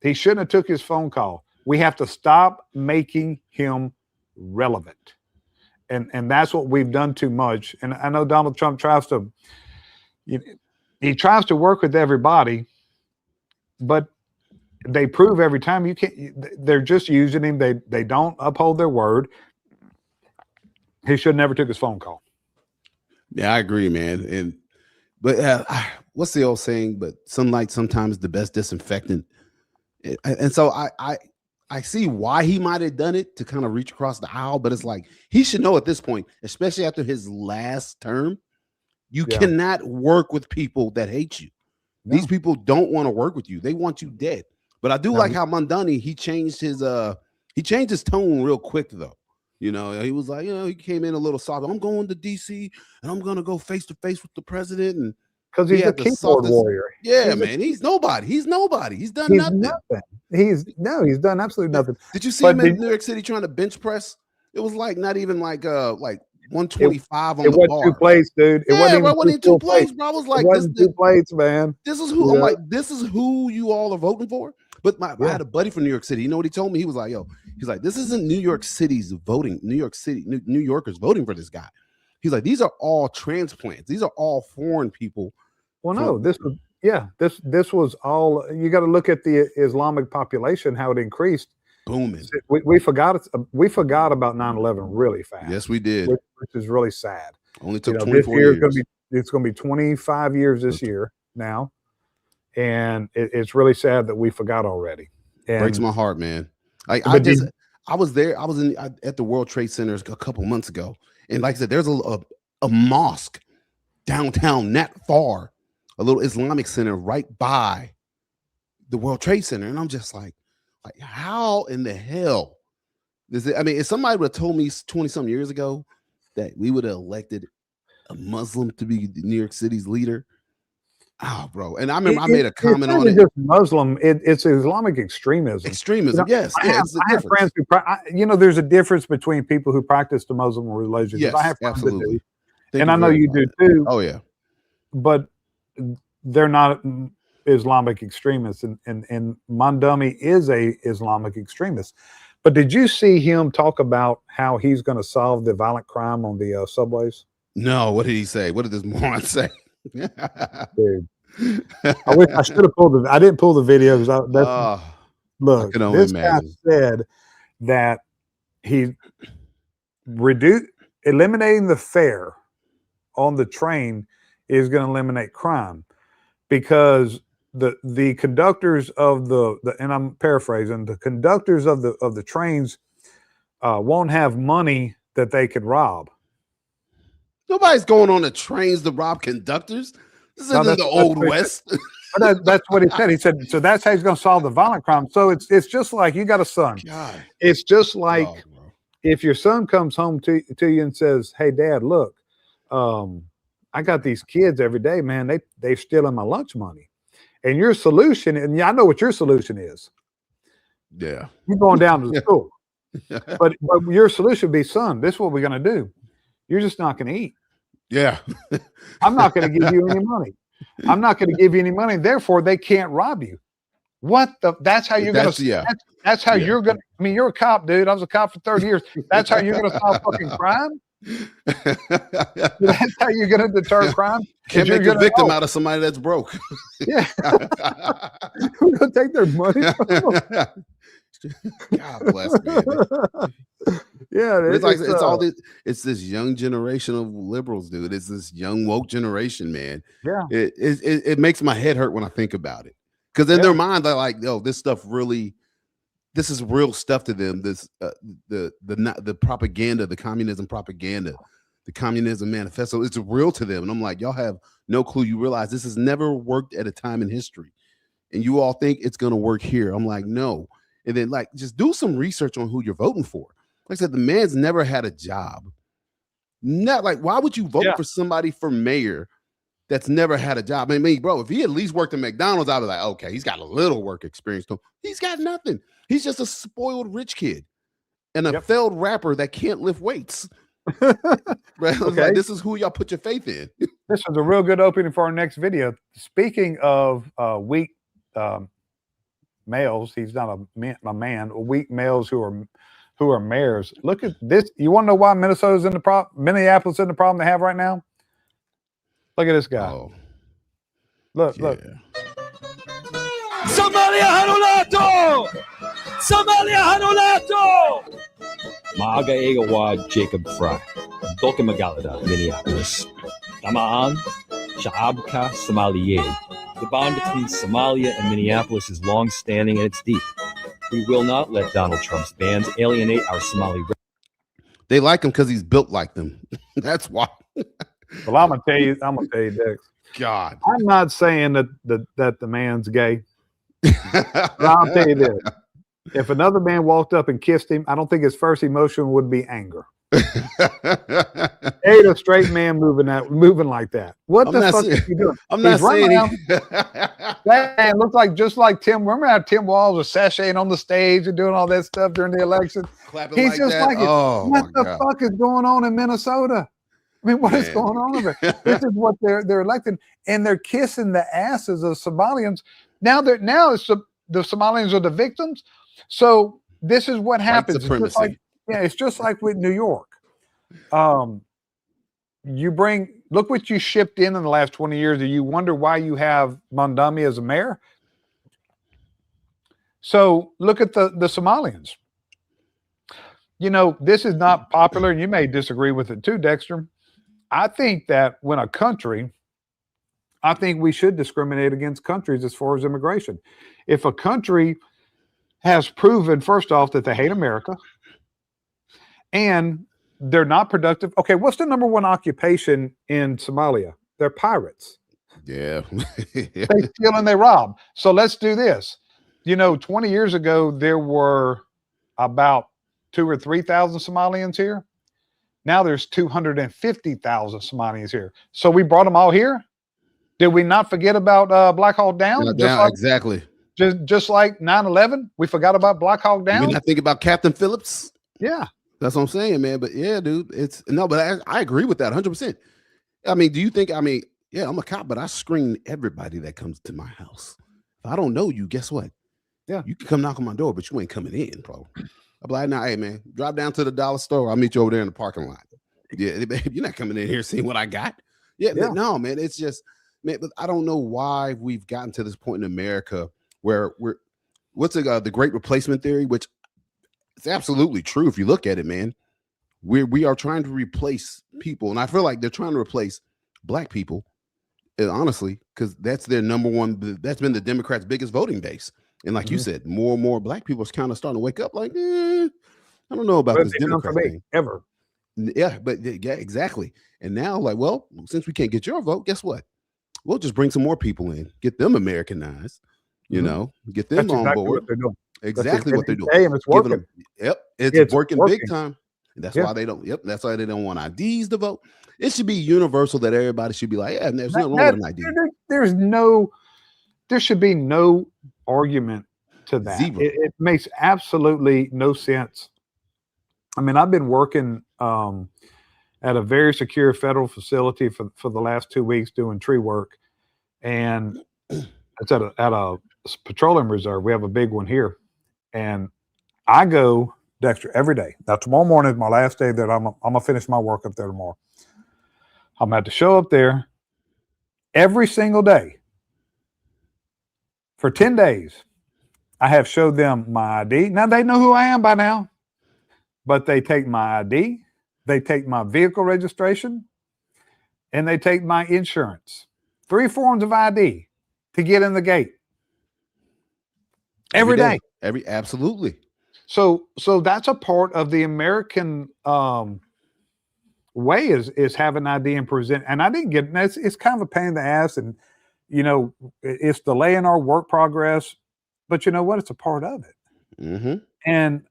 He shouldn't have took his phone call. We have to stop making him relevant. And that's what we've done too much. And I know Donald Trump tries to, he tries to work with everybody, but they prove every time you can't, they're just using him. They don't uphold their word. He should never took his phone call. Yeah, I agree, man. But what's the old saying? But sunlight sometimes the best disinfectant. And so I see why he might have done it, to kind of reach across the aisle, but it's like he should know at this point, especially after his last term, you cannot work with people that hate you. No. These people don't want to work with you. They want you dead. But I do like how Mondani, he changed his tone real quick though. You know, he was like, he came in a little soft. I'm going to DC and I'm going to go face to face with the president. And because he's a keyboard warrior. Yeah, man. He's nobody. He's nobody. He's done nothing. He's done absolutely nothing. Did you see him in New York City trying to bench press? It was like not even like 125 on the bar. It wasn't 2 plates, dude. It wasn't even 2 plates, bro. I was like, this 2 plates, man. This is who I'm like, this is who you all are voting for. But I had a buddy from New York City. You know what he told me? He was like, he's like, this isn't New York City's voting. New Yorkers voting for this guy. He's like, these are all transplants. These are all foreign people. Well, no, this was all. You got to look at the Islamic population, how it increased. Booming. We forgot about 9/11 really fast. Yes, we did. Which is really sad. Only took 24 years. It's going to be 25 years this year now, and it's really sad that we forgot already. And breaks my heart, man. I was there. I was at the World Trade Center a couple months ago, and like I said, there's a mosque downtown, not far. A little Islamic center right by the World Trade Center. And I'm just like how in the hell is it? I mean, if somebody would have told me 20-something years ago that we would have elected a Muslim to be New York City's leader. Oh, bro. And I remember I made a comment on it. Just Muslim, it's Islamic extremism. Extremism, yes. I have friends who, there's a difference between people who practice the Muslim religion. Yes, I have friends absolutely. That do, and I know you do too. Oh, yeah. But they're not Islamic extremists, and Mondani is a Islamic extremist. But did you see him talk about how he's going to solve the violent crime on the subways? No. What did he say? What did this moron say? Dude, I wish I should have pulled I didn't pull the video because look, this guy said that he eliminating the fare on the train is going to eliminate crime, because the conductors of the and I'm paraphrasing, the conductors of the trains won't have money that they could rob. Nobody's going on the trains to rob conductors. This isn't the Old West. That's what he said. He said, so that's how he's going to solve the violent crime. So it's just like, you got a son. God. It's just like if your son comes home to you and says, hey, Dad, look, I got these kids every day, man. They're stealing my lunch money. And your solution, and I know what your solution is. Yeah. You're going down to the school. But your solution would be, son, this is what we're going to do. You're just not going to eat. Yeah. I'm not going to give you any money. I'm not going to give you any money. Therefore, they can't rob you. That's how you're going to, that's how you're going to, I mean, you're a cop, dude. I was a cop for 30 years. That's how you're going to solve fucking crime? That's how you're going to deter crime? Can't make a victim out of somebody that's broke. Yeah. We're going to take their money. God bless, man. Yeah, it's this young generation of liberals, dude. It's this young woke generation, man. Yeah, it makes my head hurt when I think about it, because in their mind they're like, "Oh, this is real stuff to them." This the propaganda, the communism propaganda, the communism manifesto. It's real to them, and I'm like, y'all have no clue. You realize this has never worked at a time in history, and you all think it's gonna work here. I'm like, no. And then just do some research on who you're voting for. Like I said, the man's never had a job. Not why would you vote for somebody for mayor that's never had a job? I mean, bro, if he at least worked at McDonald's, I'd be like, okay, he's got a little work experience. He's got nothing. He's just a spoiled rich kid and a failed rapper that can't lift weights. Right? Okay. This is who y'all put your faith in. This is a real good opening for our next video. Speaking of weak males. He's not a man. Weak males who are mayors. Look at this. You want to know why Minnesota's in the problem? Minneapolis in the problem they have right now? Look at this guy. Oh, Look. Somalia Hanulato! Somalia Hanulato! Maaga Egawad Jacob Fry, Doke Magalada, Minneapolis. Tamaan, Sha'abka, Somaliye. The bond between Somalia and Minneapolis is long-standing and it's deep. We will not let Donald Trump's bans alienate our Somali. they like him because he's built like them. That's why. Well, I'm gonna tell you, Dex. God, I'm not saying that the man's gay. But I'll tell you this: if another man walked up and kissed him, I don't think his first emotion would be anger. Ain't a straight man moving like that. What the fuck is he doing? I'm not saying that man looks like just like Tim. Remember how Tim Walz was sashaying on the stage and doing all that stuff during the election? Clapping He's like just that? like it. Oh, What the fuck is going on in Minnesota? I mean, what is going on over there? This is what they're electing, and they're kissing the asses of Somalians. Now it's the Somalians are the victims. So this is what happens. It's just like with New York. Look what you shipped in the last 20 years, and you wonder why you have Mondami as a mayor. So look at the Somalians. You know, this is not popular, and you may disagree with it too, Dexter. I think that I think we should discriminate against countries as far as immigration. If a country has proven, first off, that they hate America and they're not productive. Okay, what's the number one occupation in Somalia? They're pirates. Yeah. They steal and they rob. So let's do this. You know, 20 years ago, there were about 2,000 or 3,000 Somalians here. Now there's 250,000 Somalians here. So we brought them all here. Did we not forget about Black Hawk Down? Exactly. Just like 9/11, we forgot about Black Hawk Down. You not think about Captain Phillips? Yeah. That's what I'm saying, man. But yeah, dude, but I agree with that 100%. I mean, do you think, yeah, I'm a cop, but I screen everybody that comes to my house. If I don't know you, guess what? Yeah. You can come knock on my door, but you ain't coming in, bro. I'm like, nah, hey, man, drop down to the dollar store. I'll meet you over there in the parking lot. Yeah, babe, you're not coming in here seeing what I got. Yeah. No, man, it's just, man, but I don't know why we've gotten to this point in America where the great replacement theory, which it's absolutely true if you look at it, man. We are trying to replace people, and I feel like they're trying to replace black people, honestly, because that's their number one. That's been the Democrats' biggest voting base, and like you said, more and more black people are kind of starting to wake up. Like, I don't know about this Democrat thing ever. Yeah, but yeah, exactly. And now, like, well, since we can't get your vote, guess what? We'll just bring some more people in, get them Americanized. You know, get them on board. What they're doing. Exactly what they're doing. Hey, and it's working. It's working big time. And that's why they don't. That's why they don't want IDs to vote. It should be universal that everybody should be like, yeah, there's nothing wrong with an ID. There should be no argument to that. It makes absolutely no sense. I mean, I've been working at a very secure federal facility for the last 2 weeks doing tree work, and it's at a petroleum reserve. We have a big one here, and I go, Dexter, every day. Now tomorrow morning is my last day that I'm gonna finish my work up there tomorrow. I'm gonna have to show up there every single day for 10 days. I have showed them my ID. Now they know who I am by now, but they take my ID, they take my vehicle registration, and they take my insurance. 3 forms of ID to get in the gate. Every day. Absolutely. So that's a part of the American way is having ID and present. And I didn't get it's kind of a pain in the ass, and it's delaying our work progress. But you know what? It's a part of it. And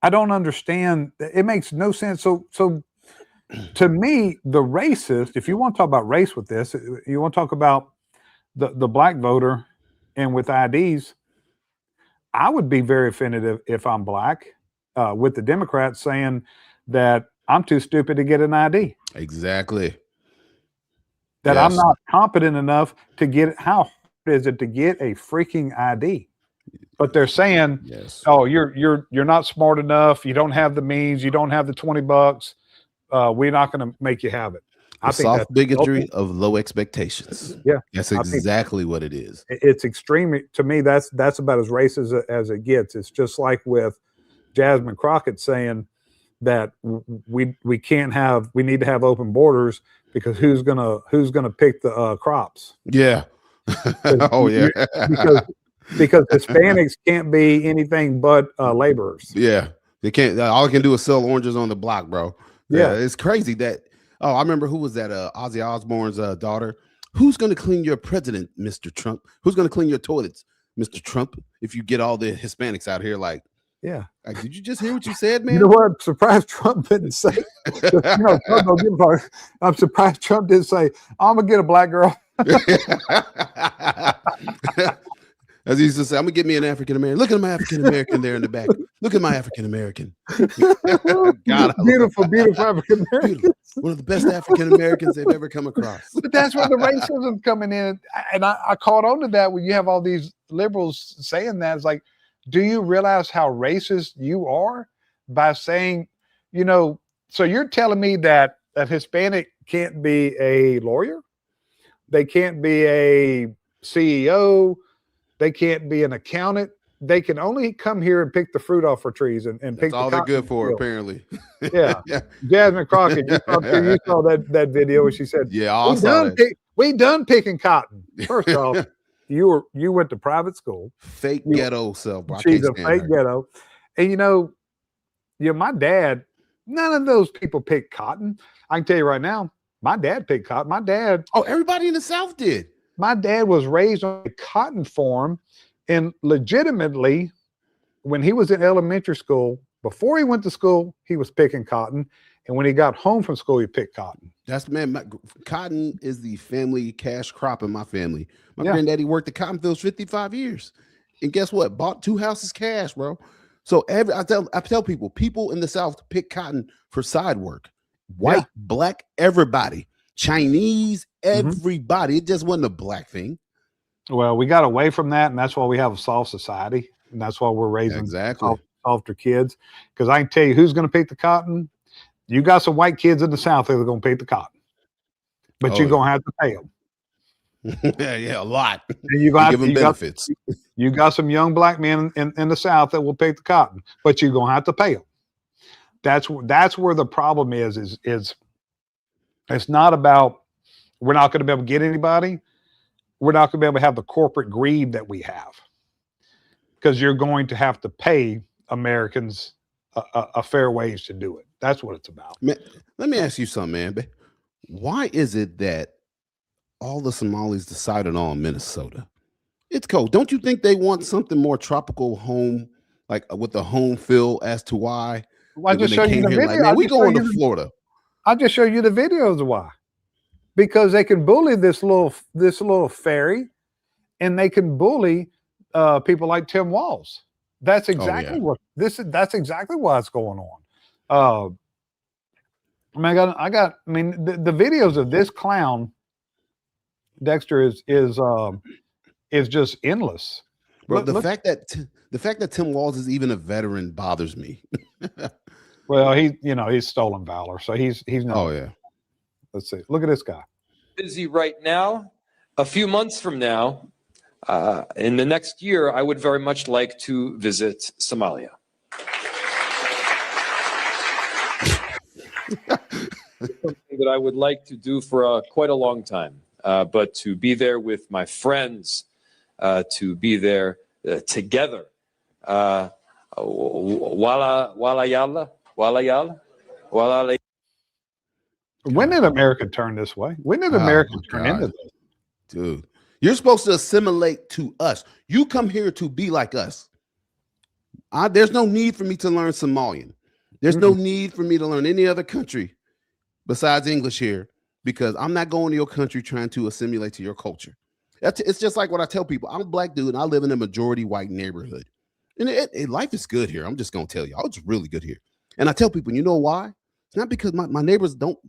I don't understand. It makes no sense. So to me, the racist, if you want to talk about race with this, you want to talk about the black voter and with IDs, I would be very offended if I'm black with the Democrats saying that I'm too stupid to get an ID. Exactly. That I'm not competent enough to get it. How is it to get a freaking ID? But they're saying, Yes. oh, you're not smart enough. You don't have the means. You don't have the $20. We're not going to make you have it. I think Soft that's bigotry of low expectations. Yeah, that's I think exactly what it is. it's extreme. To me, that's about as racist as it gets. It's just like with Jasmine Crockett saying that we need to have open borders because who's gonna pick the crops? Yeah. Oh yeah. because Hispanics can't be anything but laborers. Yeah, they can't. All they can do is sell oranges on the block, bro. Yeah, it's crazy that. Oh, I remember who was that? Ozzy Osbourne's daughter. Who's going to clean your president, Mr. Trump? Who's going to clean your toilets, Mr. Trump? If you get all the Hispanics out here, like, did you just hear what you said, man? You know what? I'm surprised Trump didn't say. Trump don't give a fuck. I'm surprised Trump didn't say, "I'm gonna get a black girl." As he used to say, I'm gonna get me an African American. Look at my African American there in the back. Look at my African American. God, beautiful African American. One of the best African Americans they've ever come across. But that's where the racism's coming in. And I caught on to that when you have all these liberals saying that. It's like, do you realize how racist you are by saying, so you're telling me that Hispanic can't be a lawyer? They can't be a CEO. They can't be an accountant. They can only come here and pick the fruit off our trees and pick That's all they're good for, apparently. Yeah. Jasmine Crockett, you saw that video where she said, "Yeah, we done picking cotton." First off, you went to private school, fake ghetto self. She's a fake ghetto, and my dad. None of those people pick cotton. I can tell you right now, my dad picked cotton. My dad. Oh, everybody in the South did. My dad was raised on a cotton farm, and legitimately, when he was in elementary school, before he went to school, he was picking cotton. And when he got home from school, he picked cotton. Cotton is the family cash crop in my family. My granddaddy worked the cotton fields 55 years. And guess what? Bought 2 houses cash, bro. So I tell people in the South pick cotton for side work. White, black, everybody. Chinese, everybody. It just wasn't a black thing. Well, we got away from that, and that's why we have a soft society, and that's why we're raising softer kids. Because I can tell you who's going to pick the cotton. You got some white kids in the South that are going to pick the cotton, but you're going to have to pay them. Yeah, a lot. And you give them benefits. You got some young black men in the South that will pick the cotton, but you're going to have to pay them. That's where the problem is it's not about we're not going to be able to get anybody. We're not going to be able to have the corporate greed that we have, because you're going to have to pay Americans a fair wage to do it. That's what it's about. Man, let me ask you something, man. Why is it that all the Somalis decided on Minnesota? It's cold. Don't you think they want something more tropical home, like with the home feel as to why? Well, I just showed you the video. Like, man, we going to Florida. I'll just show you the videos of why. Because they can bully this little fairy, and they can bully people like Tim Walz. That's exactly that's exactly why it's going on. The videos of this clown, Dexter, is just endless. Bro, the fact that Tim Walz is even a veteran bothers me. Well, he's stolen valor, so he's not. Oh yeah. Let's see. Look at this guy. Busy right now. A few months from now, in the next year, I would very much like to visit Somalia. Something that I would like to do for quite a long time, but to be there with my friends, to be there together. Wala yala. When did America turn this way? When did America turn into this? Dude, you're supposed to assimilate to us. You come here to be like us. There's no need for me to learn Somalian. There's no need for me to learn any other country besides English here, because I'm not going to your country trying to assimilate to your culture. It's just like what I tell people. I'm a black dude and I live in a majority white neighborhood. And life is good here. I'm just going to tell y'all, it's really good here. And I tell people, you know why? It's not because my neighbors don't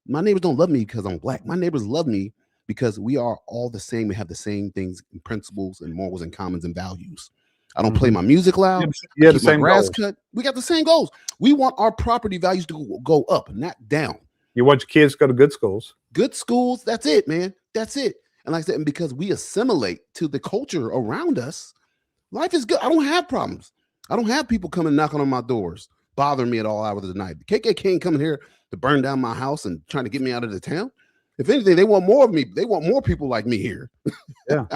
love me because I'm black. My neighbors love me because we are all the same. We have the same things, and principles, and morals, and commons, and values. I don't play my music loud. Yeah, I the keep my same grass goals. cut. We got the same goals. We want our property values to go up, not down. You want your kids to go to good schools. Good schools. That's it, man. That's it. And like I said, and because we assimilate to the culture around us, life is good. I don't have problems. I don't have people coming knocking on my doors, bothering me at all hours of the night. The KKK ain't coming here to burn down my house and trying to get me out of the town. If anything, they want more of me. They want more people like me here. Yeah.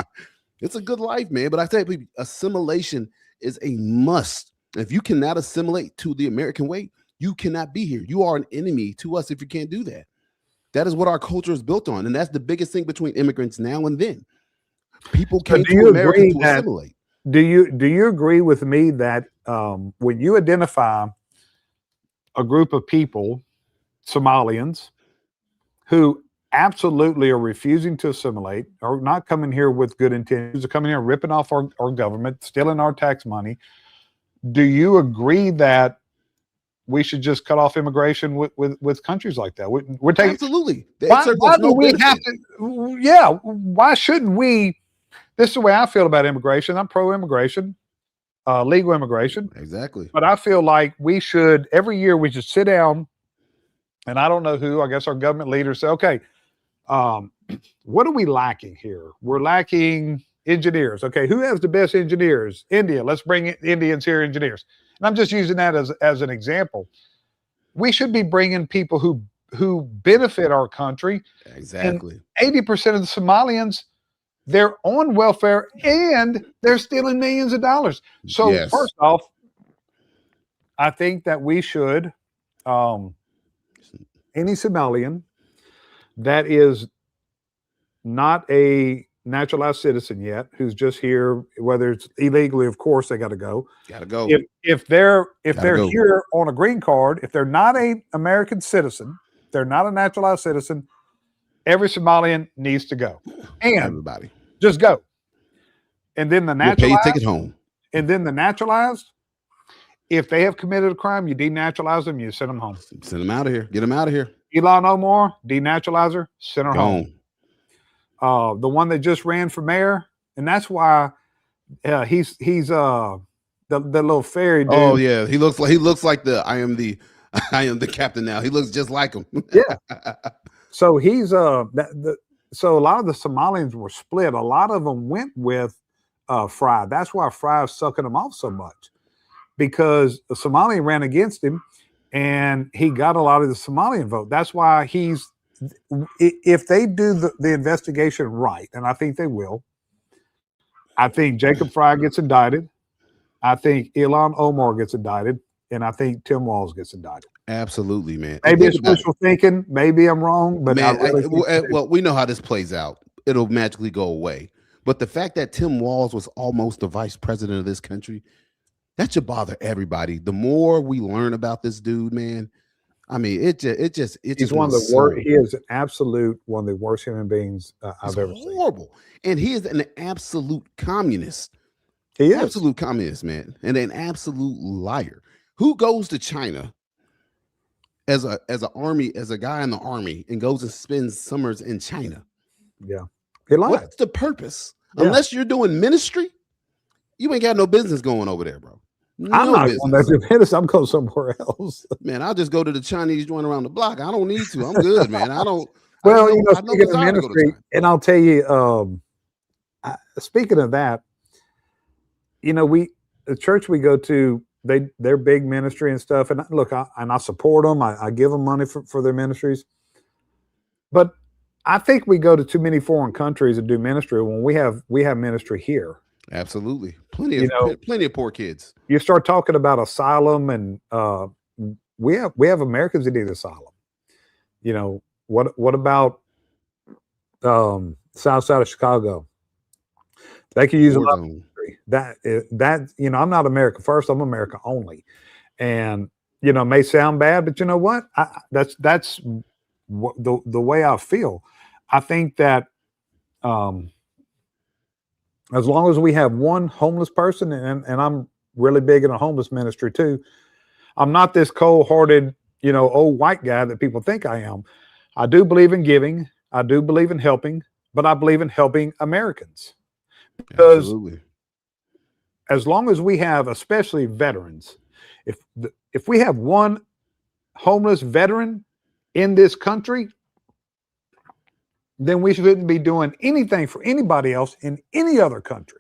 It's a good life, man. But I tell you, assimilation is a must. If you cannot assimilate to the American way, you cannot be here. You are an enemy to us if you can't do that. That is what our culture is built on. And that's the biggest thing between immigrants now and then. People came to America to assimilate. Do you agree with me that when you identify a group of people, Somalians, who absolutely are refusing to assimilate, are not coming here with good intentions, are coming here ripping off our government, stealing our tax money, do you agree that we should just cut off immigration with countries like that? We're taking absolutely. Why do we have to? Yeah, why shouldn't we? This is the way I feel about immigration. I'm pro-immigration, legal immigration. Exactly. But I feel like we should, every year, we should sit down, and I don't know who, I guess our government leaders say, okay, what are we lacking here? We're lacking engineers. Okay, who has the best engineers? India. Let's bring Indians here, engineers. And I'm just using that as an example. We should be bringing people who benefit our country. Exactly. And 80% of the Somalians, they're on welfare and they're stealing millions of dollars. So Yes. First off, I think that we should, any Somalian that is not a naturalized citizen yet, who's just here, whether it's illegally, of course, they got to go. Got to go. If they're go. here on a green card, if they're not a American citizen, they're not a naturalized citizen, every Somalian needs to go. And everybody just go. And then the naturalized, take it home. And then the naturalized, if they have committed a crime, you denaturalize them, you send them home. Send them out of here. Get them out of here. Elon Omar, denaturalizer, send her Gone. home. The one that just ran for mayor, and that's why he's the little fairy dude. Oh yeah, he looks like the I am the captain now. He looks just like him. Yeah. So he's so a lot of the Somalians were split. A lot of them went with Fry. That's why Fry is sucking them off so much, because the Somali ran against him and he got a lot of the Somalian vote. That's why if they do the investigation right, and I think they will, I think Jacob Fry gets indicted. I think Elon Omar gets indicted. And I think Tim Walz gets indicted. Absolutely, man. Maybe it's wishful thinking. Maybe I'm wrong, but man, well, we know how this plays out. It'll magically go away. But the fact that Tim Walz was almost the vice president of this country, that should bother everybody. The more we learn about this dude, man, I mean, he's one of the worst. He is an absolute one of the worst human beings I've ever seen. Horrible, and he is an absolute communist. He is absolute communist, man, and an absolute liar. Who goes to China as a guy in the army and goes and spends summers in China? Yeah, he lied. What's the purpose? Yeah. Unless you're doing ministry, you ain't got no business going over there, bro. I'm not going to business. I'm going somewhere else. Man, I'll just go to the Chinese joint around the block. I don't need to. I'm good, man. I don't. Well, speaking of ministry, and I'll tell you, speaking of that, the church we go to, they're big ministry and stuff. And look, I support them. I give them money for their ministries. But I think we go to too many foreign countries and do ministry when we have ministry here. Absolutely. Plenty of poor kids. You start talking about asylum, and we have Americans that need asylum. What about south side of Chicago? They could use a lot of ministry. That I'm not America first, I'm America only. And it may sound bad, but you know what? That's the way I feel. I think that as long as we have one homeless person, and I'm really big in a homeless ministry too. I'm not this cold-hearted, old white guy that people think I am. I do believe in giving. I do believe in helping. but I believe in helping Americans. Because Absolutely. as long as we have, especially veterans, if we have one homeless veteran in this country, then we shouldn't be doing anything for anybody else in any other country.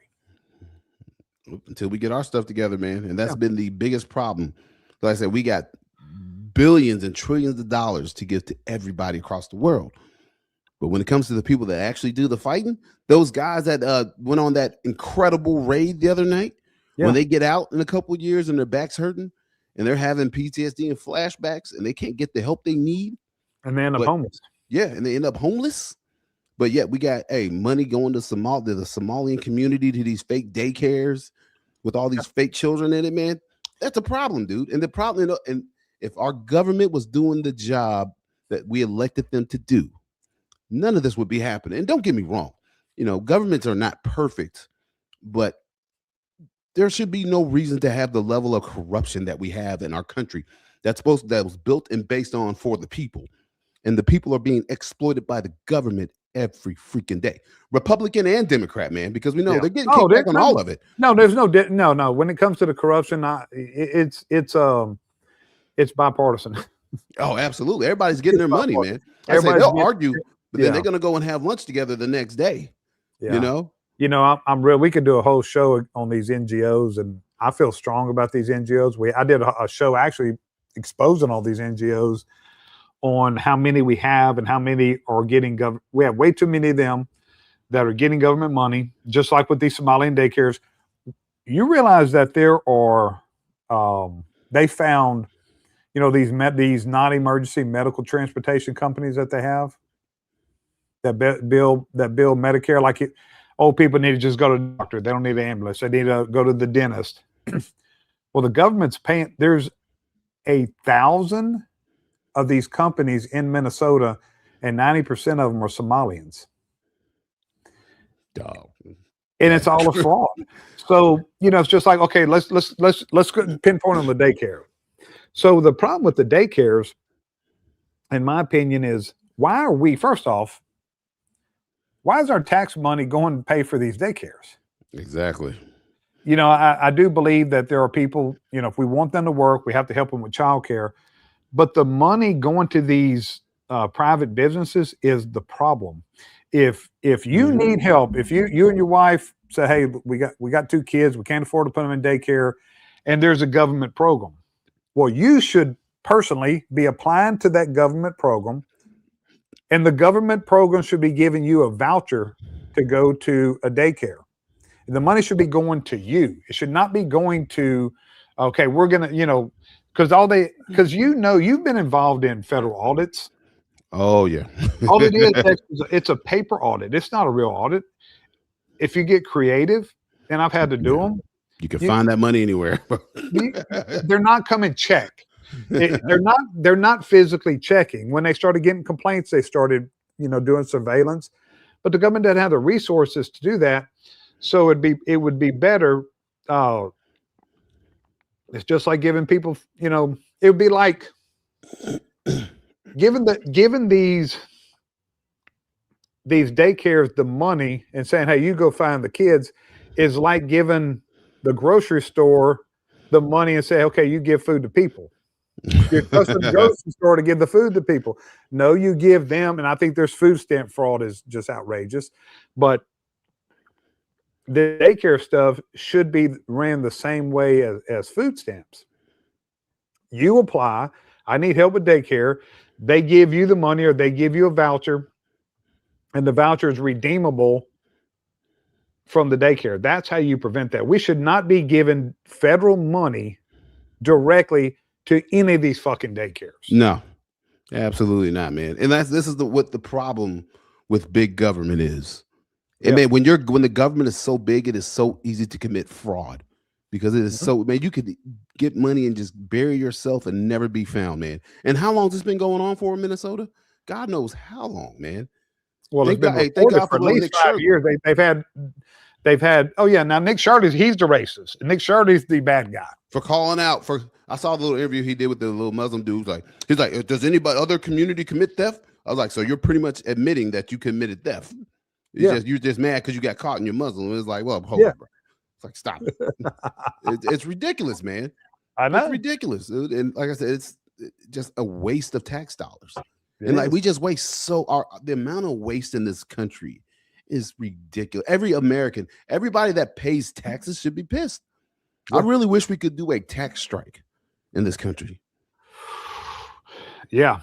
Until we get our stuff together, man. And that's been the biggest problem. Like I said, we got billions and trillions of dollars to give to everybody across the world. But when it comes to the people that actually do the fighting, those guys that went on that incredible raid the other night, when they get out in a couple of years and their back's hurting and they're having PTSD and flashbacks and they can't get the help they need. And they end up homeless. Yeah, and they end up homeless. But yet we got money going to the Somalian community, to these fake daycares with all these fake children in it, man. That's a problem, dude. And the problem, and if our government was doing the job that we elected them to do, none of this would be happening. And don't get me wrong, governments are not perfect, but there should be no reason to have the level of corruption that we have in our country that was built and based on for the people. And the people are being exploited by the government every freaking day, Republican and Democrat, man, because we know they're getting kicked back on all of it. No, there's no. When it comes to the corruption, it's bipartisan. Oh, absolutely. Everybody's getting their money, man. I say they'll argue, but then they're going to go and have lunch together the next day. I'm real. We could do a whole show on these NGOs, and I feel strong about these NGOs. I did a show actually exposing all these NGOs on how many we have and how many are getting government. We have way too many of them that are getting government money, just like with these Somalian daycares. You realize that there are, they found, these non-emergency medical transportation companies that they have that bill Medicare. Like old people need to just go to the doctor. They don't need an ambulance. They need to go to the dentist. Well, the government's paying. There's 1,000 of these companies in Minnesota, and 90% of them are Somalians. Dog. And it's all a fraud. So, it's just like, okay, let's go pinpoint on the daycare. So the problem with the daycares, in my opinion, is why is our tax money going to pay for these daycares? Exactly. I do believe that there are people, if we want them to work, we have to help them with childcare. But the money going to these private businesses is the problem. If you need help, if you and your wife say, hey, we got 2 kids, we can't afford to put them in daycare, and there's a government program. Well, you should personally be applying to that government program, and the government program should be giving you a voucher to go to a daycare. The money should be going to you. It should not be going to, okay, we're going to, because you've been involved in federal audits. Oh yeah. All it is, it's a paper audit. It's not a real audit. If you get creative, and I've had to do them, you can find that money anywhere. They're not coming check. They're not physically checking. When they started getting complaints, they started doing surveillance, but the government doesn't have the resources to do that. So it would be better. It's just like giving people, it would be like giving these daycares the money and saying, hey, you go find the kids, is like giving the grocery store the money and say, okay, you give food to people. You're trusting the grocery store to give the food to people. No, you give them, and I think there's food stamp fraud is just outrageous, but the daycare stuff should be ran the same way as food stamps. You apply, I need help with daycare. They give you the money, or they give you a voucher, and the voucher is redeemable from the daycare. That's how you prevent that. We should not be giving federal money directly to any of these fucking daycares. No, absolutely not, man. And this is what the problem with big government is. And man, when the government is so big, it is so easy to commit fraud, because it is so, man, you could get money and just bury yourself and never be found, man. And how long has this been going on for in Minnesota? God knows how long, man. Well, it's been reported for at least 5 years. They've had. Oh yeah, now Nick Shirley's, he's the racist. Nick Shirley's the bad guy for calling out. I saw the little interview he did with the little Muslim dude. He's like, does anybody other community commit theft? I was like, so you're pretty much admitting that you committed theft. You're just mad because you got caught and you're Muslim. It's like, well, hold on, bro. It's like, stop it. It's ridiculous, man. I know. It's ridiculous. And like I said, it's just a waste of tax dollars. And like we just waste the amount of waste in this country is ridiculous. Every American, everybody that pays taxes should be pissed. I really wish we could do a tax strike in this country. Yeah.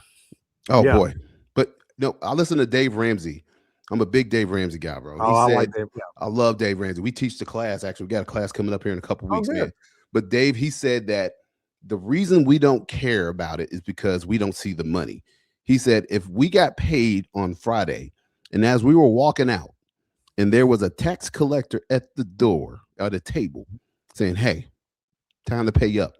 Oh boy. But no, I listen to Dave Ramsey. I'm a big Dave Ramsey guy, bro. I like Dave. Yeah. I love Dave Ramsey. We teach the class. Actually, we got a class coming up here in a couple weeks, man. But Dave, he said that the reason we don't care about it is because we don't see the money. He said, if we got paid on Friday and as we were walking out and there was a tax collector at the door or the table saying, hey, time to pay up,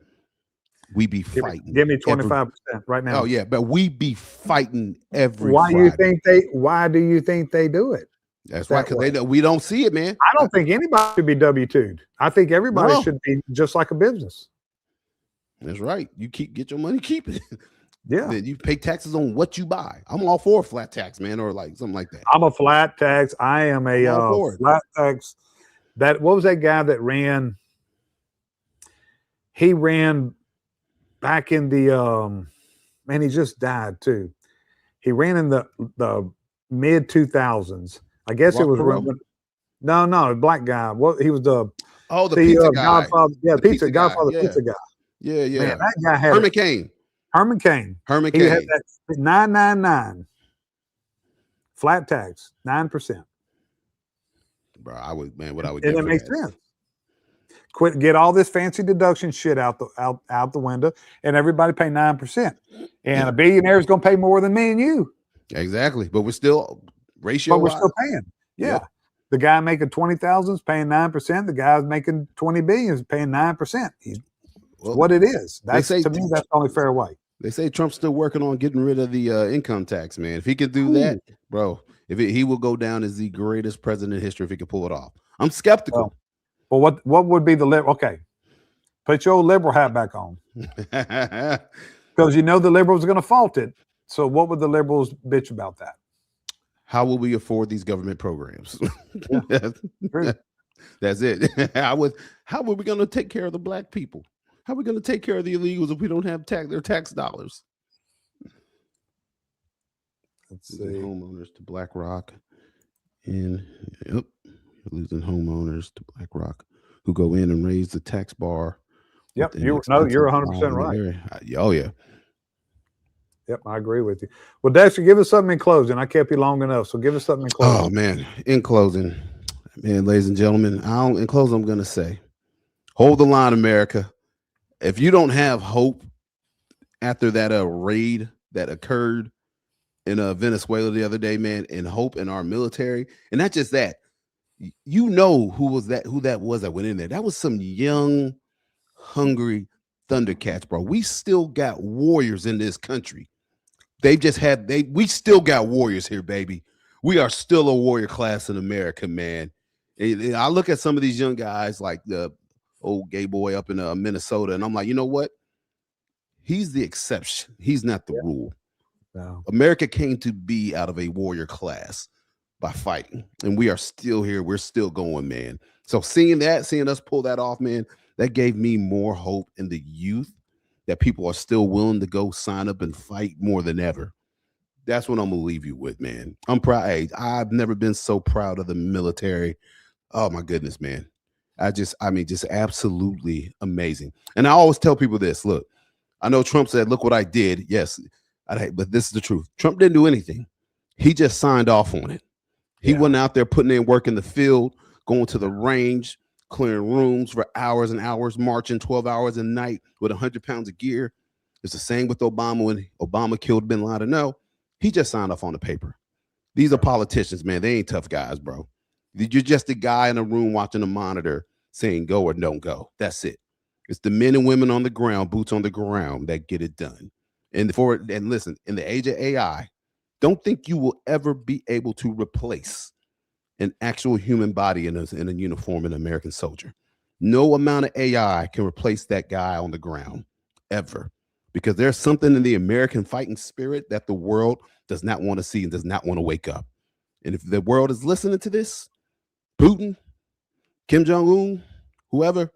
we be fighting. Give me 25% right now. Oh yeah, but we be fighting every Why Friday. Why do you think they do it? That's right, because we don't see it, man. I don't think anybody should be W-2'd. I think everybody should be just like a business. That's right. You get your money, keep it. Yeah. Then you pay taxes on what you buy. I'm all for a flat tax, man, or like something like that. I'm a flat tax. I am a flat tax. What was that guy that ran? He ran back in the man, he just died too. He ran in the mid 2000s. I guess it was no black guy. Well, he was the pizza guy. Godfather, pizza guy. Pizza guy. Yeah. Man, that guy had Herman Cain. He had that 999 flat tax, 9%. Bro, I would and it makes sense. Get all this fancy deduction shit out the window, and everybody pay 9%. And a billionaire is going to pay more than me and you. Exactly, but we're still But we're still paying. Yeah. Yep. The guy making 20,000 is paying 9%. The guy making 20 billion is paying 9%. What it is. To me, that's the only fair way. They say Trump's still working on getting rid of the income tax, man. If he could do that, bro, he will go down as the greatest president in history if he could pull it off. I'm skeptical. Well, what would be the liberal? Okay, put your liberal hat back on, because you know the liberals are going to fault it. So what would the liberals bitch about that? How will we afford these government programs? That's it. How are we going to take care of the black people? How are we going to take care of the illegals if we don't have their tax dollars? Let's see. Homeowners to BlackRock, and losing homeowners to BlackRock who go in and raise the tax bar. Yep, you're 100% right. Oh yeah. Yep, I agree with you. Well, Dexter, give us something in closing. I kept you long enough, so give us something in closing. Oh man, in closing, man, ladies and gentlemen, in closing, I'm gonna say, hold the line, America. If you don't have hope after that raid that occurred in Venezuela the other day, man, and hope in our military, and not just that, you know who that was that went in there. That was some young, hungry Thundercats, bro. We still got warriors in this country. We still got warriors here, baby. We are still a warrior class in America, man. And I look at some of these young guys like the old gay boy up in Minnesota, and I'm like, you know what? He's the exception. He's not the rule. No. America came to be out of a warrior class by fighting, and we are still here. We're still going, man. So seeing us pull that off, man, that gave me more hope in the youth that people are still willing to go sign up and fight more than ever. That's what I'm gonna leave you with, man. I'm proud. Hey, I've never been so proud of the military. Oh my goodness, man. Just absolutely amazing. And I always tell people this. Look, I know Trump said, look what I did. Yes, but this is the truth. Trump didn't do anything. He just signed off on it. He went out there putting in work in the field, going to the range, clearing rooms for hours and hours, marching 12 hours a night with 100 pounds of gear. It's the same with Obama when Obama killed bin Laden. No, he just signed off on the paper. These are politicians, man. They ain't tough guys, bro. You're just a guy in a room watching a monitor saying go or don't go. That's it. It's the men and women on the ground, boots on the ground, that get it done. And listen, in the age of AI, don't think you will ever be able to replace an actual human body in a uniform, an American soldier. No amount of AI can replace that guy on the ground ever, because there's something in the American fighting spirit that the world does not want to see and does not want to wake up. And if the world is listening to this, Putin, Kim Jong-un, whoever,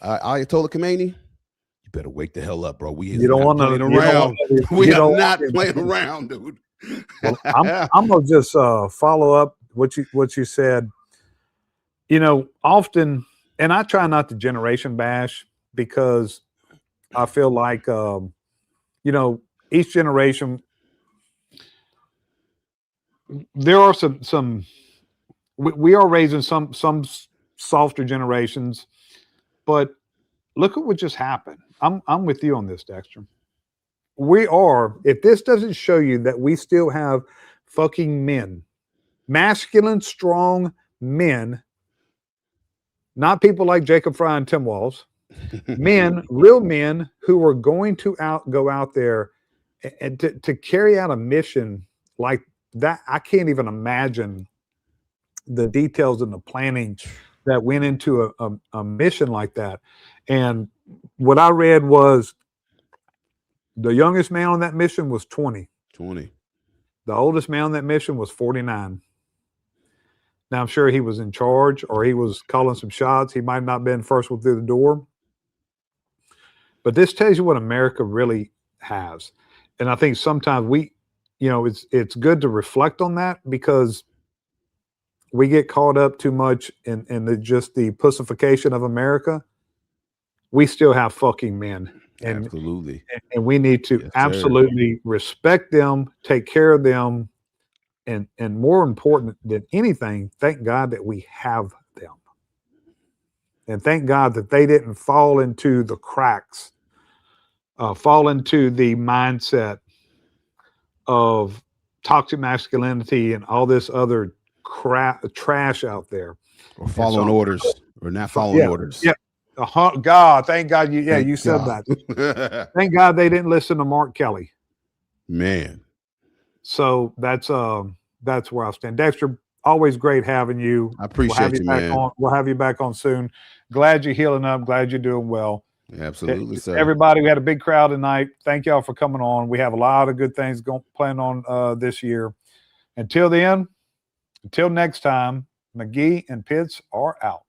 Ayatollah Khomeini, you better wake the hell up, bro. We You don't want playing to around. We are not to- playing around, dude. Well, I'm gonna just follow up what you said. You know, often, and I try not to generation bash because I feel like you know, each generation there are some we are raising some softer generations, but look at what just happened. I'm with you on this, Dexter. We are, if this doesn't show you that we still have fucking men, masculine, strong men, not people like Jacob Fry and Tim Walls, men, real men who are going to go out there and to carry out a mission like that. I can't even imagine the details and the planning that went into a mission like that. And what I read was the youngest man on that mission was 20. 20. The oldest man on that mission was 49. Now, I'm sure he was in charge or he was calling some shots. He might not have been first one through the door. But this tells you what America really has. And I think sometimes it's good to reflect on that because we get caught up too much in just the pussification of America. We still have fucking men. And, absolutely. And we need to absolutely respect them, take care of them, and more important than anything, thank God that we have them. And thank God that they didn't fall into the cracks, fall into the mindset of toxic masculinity and all this other trash out there. Or following orders or not following orders. Yeah. God, thank God you said that. Thank God they didn't listen to Mark Kelly. Man. So that's where I stand. Dexter, always great having you. I appreciate you, man. We'll have you back on soon. Glad you're healing up. Glad you're doing well. Absolutely, sir. Everybody, we had a big crowd tonight. Thank y'all for coming on. We have a lot of good things planned on this year. Until then, until next time, McGee and Pitts are out.